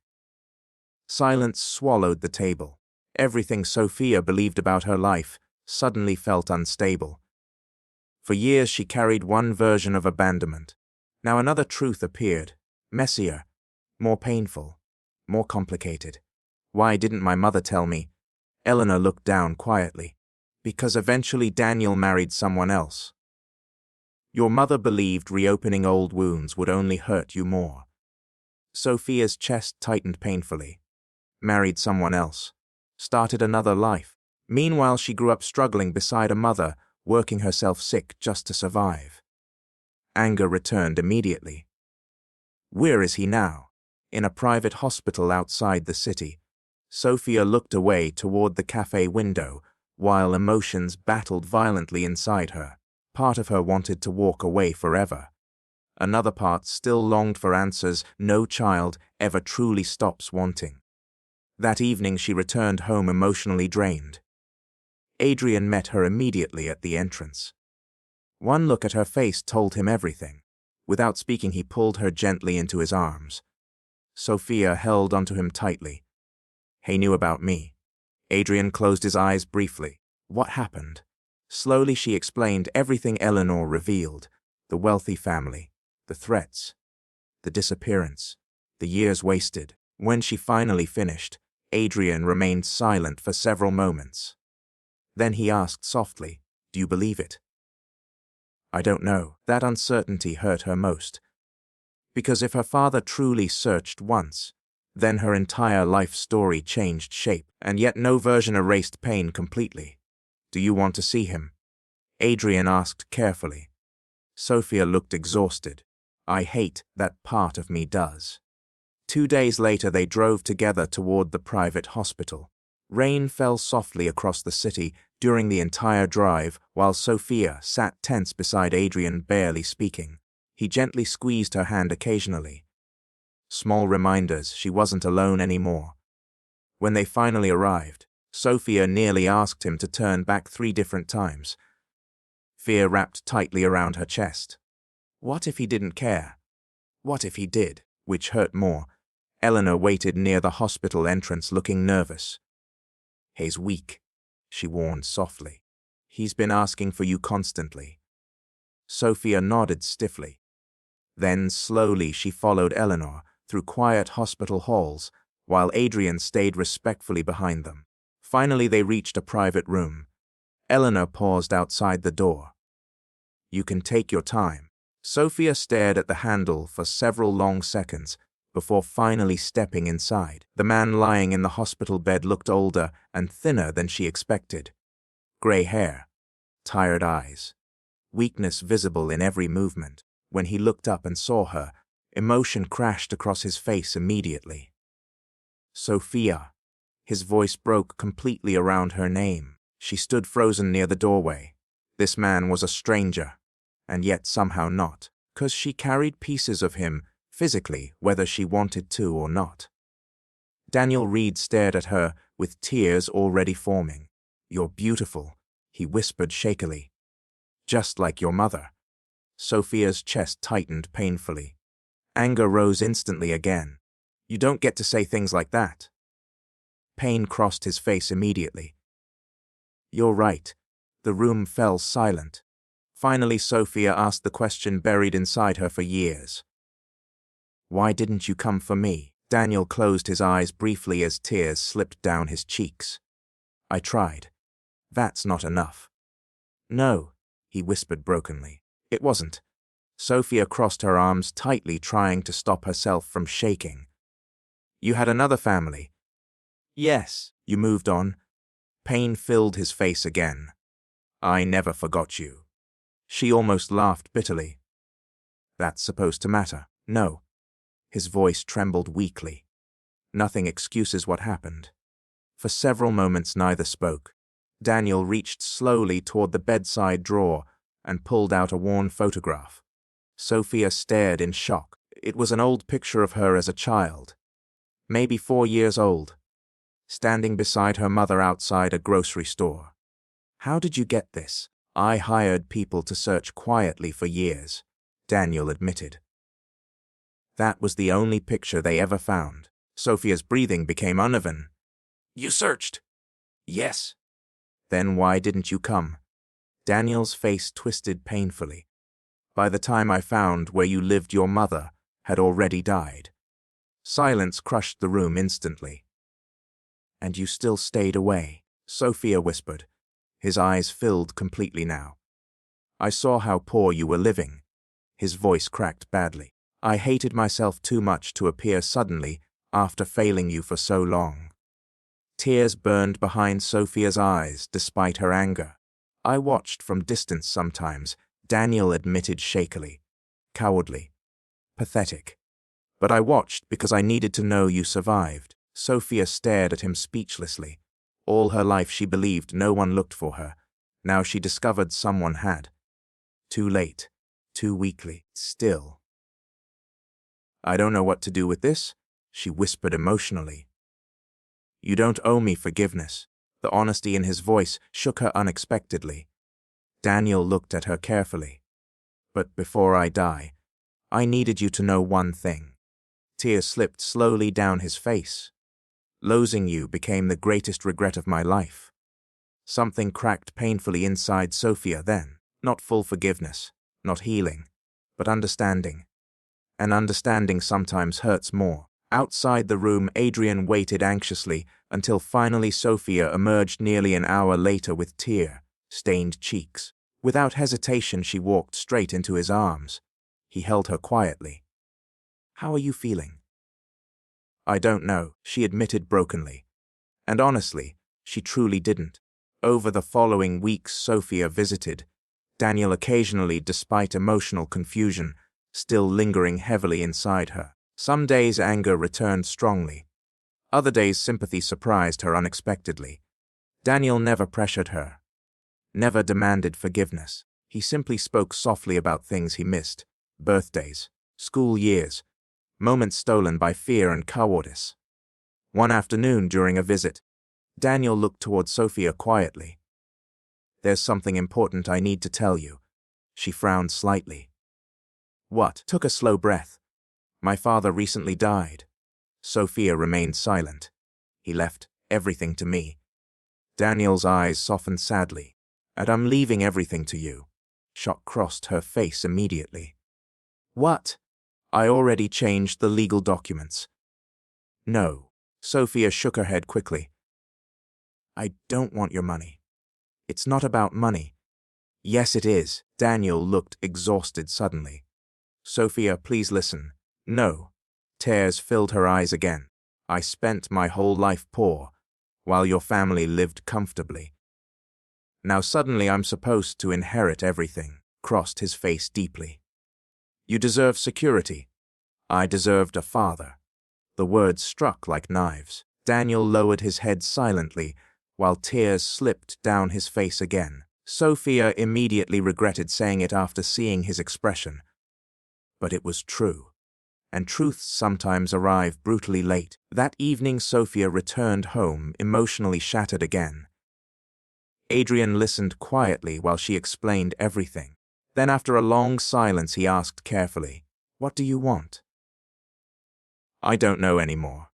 Silence swallowed the table. Everything Sophia believed about her life suddenly felt unstable. For years she carried one version of abandonment. Now another truth appeared, messier, more painful, more complicated. Why didn't my mother tell me? Eleanor looked down quietly. Because eventually Daniel married someone else. Your mother believed reopening old wounds would only hurt you more. Sophia's chest tightened painfully. Married someone else. Started another life. Meanwhile, she grew up struggling beside a mother, working herself sick just to survive. Anger returned immediately. Where is he now? In a private hospital outside the city. Sophia looked away toward the cafe window, while emotions battled violently inside her. Part of her wanted to walk away forever. Another part still longed for answers no child ever truly stops wanting. That evening she returned home emotionally drained. Adrian met her immediately at the entrance. One look at her face told him everything. Without speaking, he pulled her gently into his arms. Sophia held onto him tightly. He knew about me. Adrian closed his eyes briefly. What happened? Slowly she explained everything Eleanor revealed. The wealthy family, the threats, the disappearance, the years wasted. When she finally finished, Adrian remained silent for several moments. Then he asked softly, "Do you believe it?" I don't know. That uncertainty hurt her most. Because if her father truly searched once, then her entire life story changed shape, and yet no version erased pain completely. Do you want to see him? Adrian asked carefully. Sophia looked exhausted. I hate that part of me does. 2 days later they drove together toward the private hospital. Rain fell softly across the city during the entire drive while Sophia sat tense beside Adrian, barely speaking. He gently squeezed her hand occasionally. Small reminders she wasn't alone anymore. When they finally arrived, Sophia nearly asked him to turn back 3 different times. Fear wrapped tightly around her chest. What if he didn't care? What if he did? Which hurt more? Eleanor waited near the hospital entrance looking nervous. He's weak, she warned softly. He's been asking for you constantly. Sophia nodded stiffly. Then slowly she followed Eleanor through quiet hospital halls while Adrian stayed respectfully behind them. Finally they reached a private room. Eleanor paused outside the door. You can take your time. Sophia stared at the handle for several long seconds before finally stepping inside. The man lying in the hospital bed looked older and thinner than she expected. Gray hair, tired eyes, weakness visible in every movement. When he looked up and saw her, emotion crashed across his face immediately. Sophia. His voice broke completely around her name. She stood frozen near the doorway. This man was a stranger, and yet somehow not, 'cause she carried pieces of him physically, whether she wanted to or not. Daniel Reed stared at her with tears already forming. You're beautiful, he whispered shakily. Just like your mother. Sophia's chest tightened painfully. Anger rose instantly again. You don't get to say things like that. Pain crossed his face immediately. You're right. The room fell silent. Finally, Sophia asked the question buried inside her for years. Why didn't you come for me? Daniel closed his eyes briefly as tears slipped down his cheeks. I tried. That's not enough. No, he whispered brokenly. It wasn't. Sophia crossed her arms tightly, trying to stop herself from shaking. You had another family. Yes, you moved on. Pain filled his face again. I never forgot you. She almost laughed bitterly. That's supposed to matter. No. His voice trembled weakly. Nothing excuses what happened. For several moments neither spoke. Daniel reached slowly toward the bedside drawer and pulled out a worn photograph. Sophia stared in shock. It was an old picture of her as a child. Maybe 4 years old. standing beside her mother outside a grocery store. "How did you get this?" "I hired people to search quietly for years," Daniel admitted. That was the only picture they ever found. Sophia's breathing became uneven. "You searched?" "Yes." "Then why didn't you come?" Daniel's face twisted painfully. "By the time I found where you lived, your mother had already died." Silence crushed the room instantly. "And you still stayed away," Sophia whispered. His eyes filled completely now. "I saw how poor you were living." His voice cracked badly. "I hated myself too much to appear suddenly after failing you for so long." Tears burned behind Sophia's eyes despite her anger. "I watched from distance sometimes," Daniel admitted shakily. "Cowardly. Pathetic. But I watched because I needed to know you survived." Sophia stared at him speechlessly. All her life she believed no one looked for her. Now she discovered someone had. Too late. Too weakly. Still. "I don't know what to do with this," she whispered emotionally. "You don't owe me forgiveness." The honesty in his voice shook her unexpectedly. Daniel looked at her carefully. "But before I die, I needed you to know one thing." Tears slipped slowly down his face. "Losing you became the greatest regret of my life." Something cracked painfully inside Sophia then. Not full forgiveness, not healing, but understanding. And understanding sometimes hurts more. Outside the room, Adrian waited anxiously until finally Sophia emerged nearly an hour later with tear-stained cheeks. Without hesitation, she walked straight into his arms. He held her quietly. "How are you feeling?" "I don't know," she admitted brokenly. And honestly, she truly didn't. Over the following weeks, Sophia visited Daniel occasionally, despite emotional confusion still lingering heavily inside her. Some days anger returned strongly. Other days sympathy surprised her unexpectedly. Daniel never pressured her, never demanded forgiveness. He simply spoke softly about things he missed: birthdays, school years, moments stolen by fear and cowardice. One afternoon during a visit, Daniel looked toward Sophia quietly. "There's something important I need to tell you." She frowned slightly. "What?" Took a slow breath. "My father recently died." Sophia remained silent. "He left everything to me." Daniel's eyes softened sadly. "And I'm leaving everything to you." Shock crossed her face immediately. "What?" "I already changed the legal documents." "No." Sophia shook her head quickly. "I don't want your money. It's not about money." "Yes, it is." Daniel looked exhausted suddenly. "Sophia, please listen." "No." Tears filled her eyes again. "I spent my whole life poor, while your family lived comfortably. Now suddenly I'm supposed to inherit everything." Crossed his face deeply. "You deserve security." "I deserved a father." The words struck like knives. Daniel lowered his head silently, while tears slipped down his face again. Sophia immediately regretted saying it after seeing his expression. But it was true. And truths sometimes arrive brutally late. That evening, Sophia returned home, emotionally shattered again. Adrian listened quietly while she explained everything. Then, after a long silence, he asked carefully, "What do you want?" "I don't know anymore."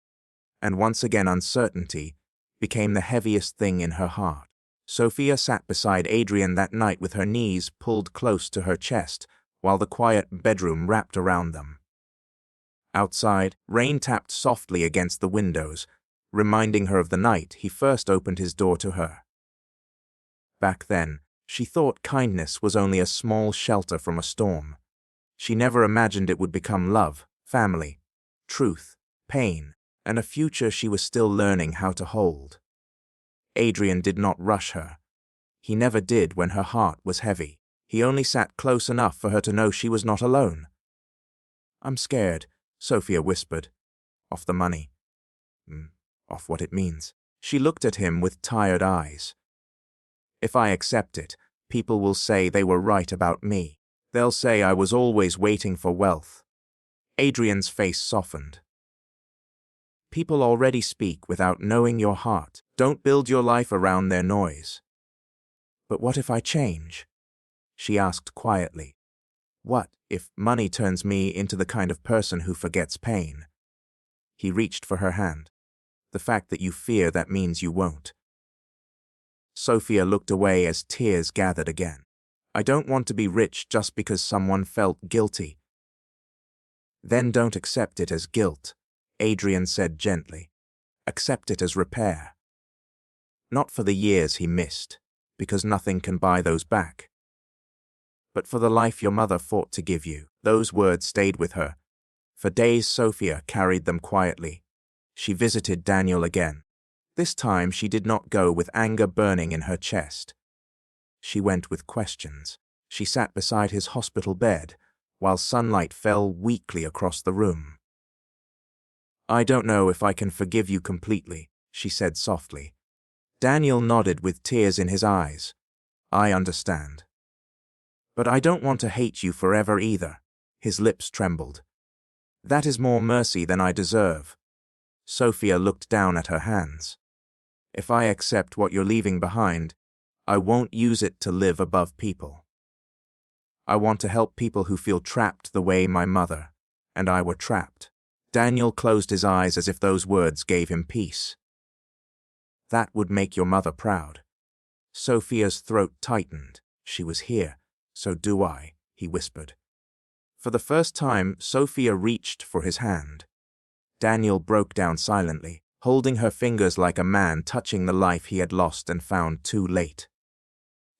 And once again, uncertainty became the heaviest thing in her heart. Sophia sat beside Adrian that night with her knees pulled close to her chest, while the quiet bedroom wrapped around them. Outside, rain tapped softly against the windows, reminding her of the night he first opened his door to her. Back then, she thought kindness was only a small shelter from a storm. She never imagined it would become love, family, truth, pain, and a future she was still learning how to hold. Adrian did not rush her. He never did when her heart was heavy. He only sat close enough for her to know she was not alone. "I'm scared," Sophia whispered. "Of the money. Of what it means." She looked at him with tired eyes. "If I accept it, people will say they were right about me. They'll say I was always waiting for wealth." Adrian's face softened. People already speak without knowing your heart. Don't build your life around their noise. But what if I change? She asked quietly. What if money turns me into the kind of person who forgets pain? He reached for her hand. The fact that you fear that means you won't. Sophia looked away as tears gathered again. I don't want to be rich just because someone felt guilty. Then don't accept it as guilt, Adrian said gently. Accept it as repair. Not for the years he missed, because nothing can buy those back. But for the life your mother fought to give you. Those words stayed with her. For days Sophia carried them quietly. She visited Daniel again. This time she did not go with anger burning in her chest. She went with questions. She sat beside his hospital bed, while sunlight fell weakly across the room. I don't know if I can forgive you completely, she said softly. Daniel nodded with tears in his eyes. I understand. But I don't want to hate you forever either. His lips trembled. That is more mercy than I deserve. Sophia looked down at her hands. If I accept what you're leaving behind, I won't use it to live above people. I want to help people who feel trapped the way my mother and I were trapped. Daniel closed his eyes as if those words gave him peace. That would make your mother proud. Sophia's throat tightened. She was here. So do I, he whispered. For the first time, Sophia reached for his hand. Daniel broke down silently, holding her fingers like a man touching the life he had lost and found too late.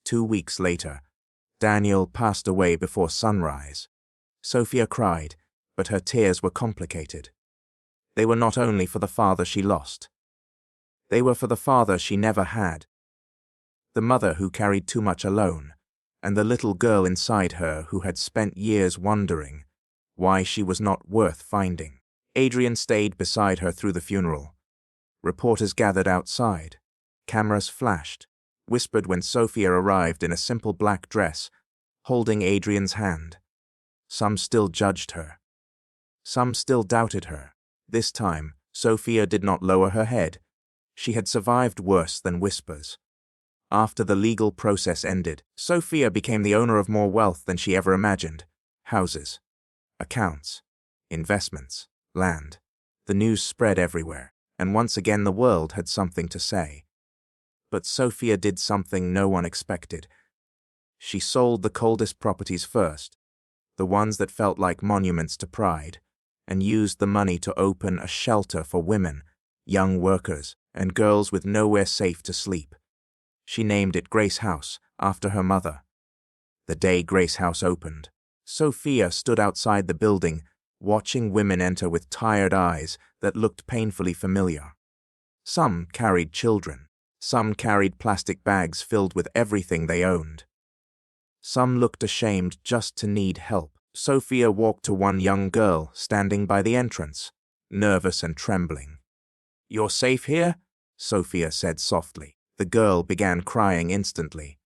2 weeks later, Daniel passed away before sunrise. Sophia cried, but her tears were complicated. They were not only for the father she lost. They were for the father she never had. The mother who carried too much alone, and the little girl inside her who had spent years wondering why she was not worth finding. Adrian stayed beside her through the funeral. Reporters gathered outside. Cameras flashed, whispered when Sophia arrived in a simple black dress, holding Adrian's hand. Some still judged her. Some still doubted her. This time, Sophia did not lower her head. She had survived worse than whispers. After the legal process ended, Sophia became the owner of more wealth than she ever imagined. Houses, accounts, investments, land. The news spread everywhere, and once again the world had something to say. But Sophia did something no one expected. She sold the coldest properties first, the ones that felt like monuments to pride, and used the money to open a shelter for women, young workers, and girls with nowhere safe to sleep. She named it Grace House, after her mother. The day Grace House opened, Sophia stood outside the building, watching women enter with tired eyes that looked painfully familiar. Some carried children. Some carried plastic bags filled with everything they owned. Some looked ashamed just to need help. Sophia walked to one young girl standing by the entrance, nervous and trembling. "You're safe here?" Sophia said softly. The girl began crying instantly.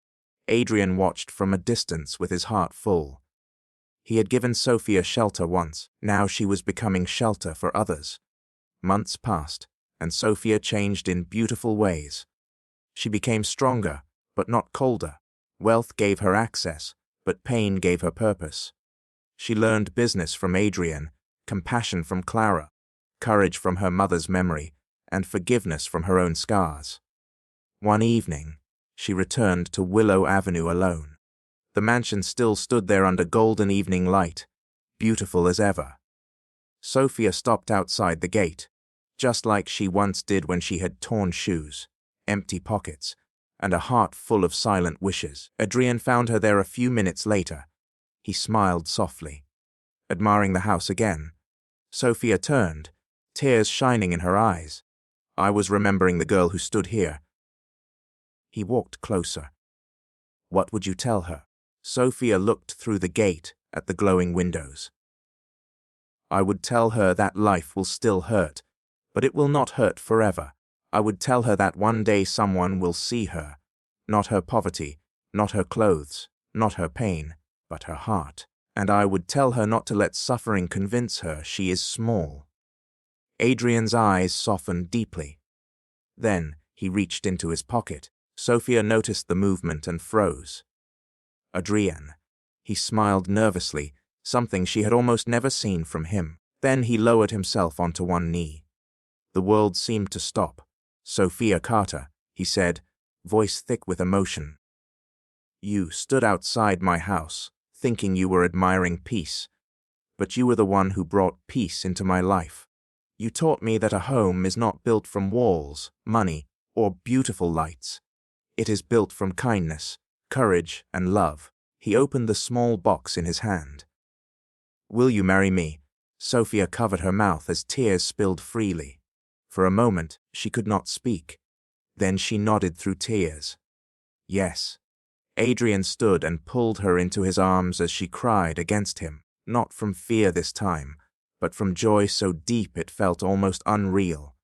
Adrian watched from a distance with his heart full. He had given Sophia shelter once. Now she was becoming shelter for others. Months passed, and Sophia changed in beautiful ways. She became stronger, but not colder. Wealth gave her access, but pain gave her purpose. She learned business from Adrian, compassion from Clara, courage from her mother's memory, and forgiveness from her own scars. One evening, she returned to Willow Avenue alone. The mansion still stood there under golden evening light, beautiful as ever. Sophia stopped outside the gate, just like she once did when she had torn shoes, empty pockets, and a heart full of silent wishes. Adrian found her there a few minutes later. He smiled softly, admiring the house again. Sophia turned, tears shining in her eyes. "I was remembering the girl who stood here." He walked closer. "What would you tell her?" Sophia looked through the gate at the glowing windows. "I would tell her that life will still hurt, but it will not hurt forever. I would tell her that one day someone will see her, not her poverty, not her clothes, not her pain, but her heart. And I would tell her not to let suffering convince her she is small." Adrian's eyes softened deeply. Then he reached into his pocket. Sophia noticed the movement and froze. Adrian. He smiled nervously, something she had almost never seen from him. Then he lowered himself onto one knee. The world seemed to stop. Sophia Carter, he said, voice thick with emotion. You stood outside my house, thinking you were admiring peace, but you were the one who brought peace into my life. You taught me that a home is not built from walls, money, or beautiful lights. It is built from kindness, courage, and love. He opened the small box in his hand. Will you marry me? Sophia covered her mouth as tears spilled freely. For a moment, she could not speak. Then she nodded through tears. Yes. Adrian stood and pulled her into his arms as she cried against him, not from fear this time, but from joy so deep it felt almost unreal.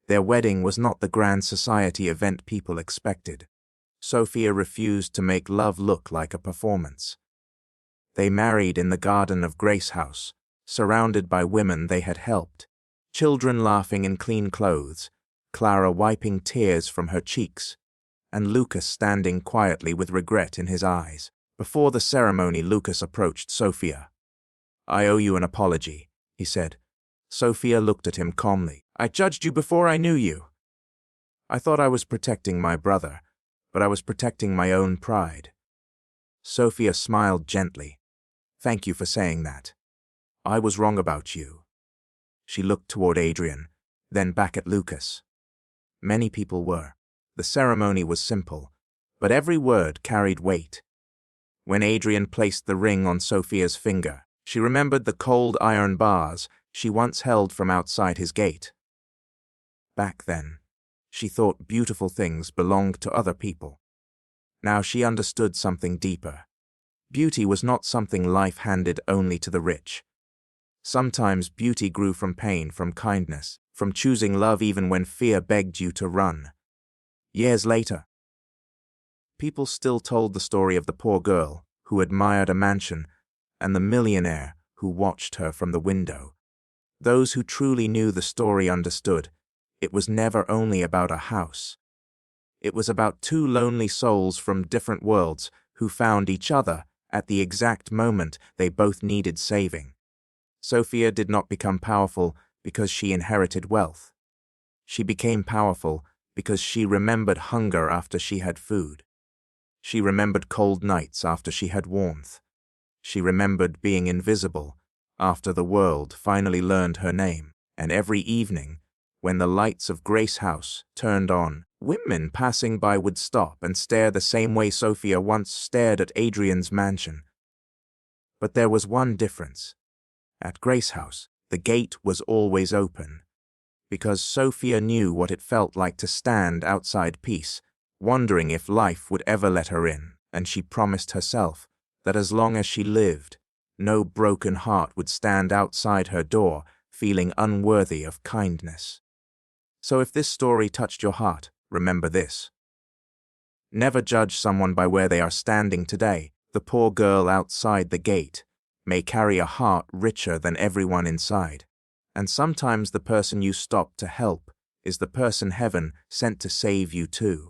Their wedding was not the grand society event people expected. Sophia refused to make love look like a performance. They married in the garden of Grace House, surrounded by women they had helped, children laughing in clean clothes, Clara wiping tears from her cheeks, and Lucas standing quietly with regret in his eyes. Before the ceremony, Lucas approached Sophia. I owe you an apology, he said. Sophia looked at him calmly. I judged you before I knew you. I thought I was protecting my brother, but I was protecting my own pride. Sophia smiled gently. Thank you for saying that. I was wrong about you. She looked toward Adrian, then back at Lucas. Many people were. The ceremony was simple, but every word carried weight. When Adrian placed the ring on Sophia's finger, she remembered the cold iron bars she once held from outside his gate. Back then, she thought beautiful things belonged to other people. Now she understood something deeper. Beauty was not something life handed only to the rich. Sometimes beauty grew from pain, from kindness, from choosing love even when fear begged you to run. Years later, people still told the story of the poor girl who admired a mansion and the millionaire who watched her from the window. Those who truly knew the story understood it was never only about a house. It was about two lonely souls from different worlds who found each other at the exact moment they both needed saving. Sophia did not become powerful because she inherited wealth. She became powerful because she remembered hunger after she had food. She remembered cold nights after she had warmth. She remembered being invisible after the world finally learned her name. And every evening, when the lights of Grace House turned on, women passing by would stop and stare the same way Sophia once stared at Adrian's mansion. But there was one difference. At Grace House, the gate was always open, because Sophia knew what it felt like to stand outside peace, wondering if life would ever let her in, and she promised herself that as long as she lived, no broken heart would stand outside her door feeling unworthy of kindness. So if this story touched your heart, remember this. Never judge someone by where they are standing today. The poor girl outside the gate may carry a heart richer than everyone inside. And sometimes the person you stop to help is the person heaven sent to save you too.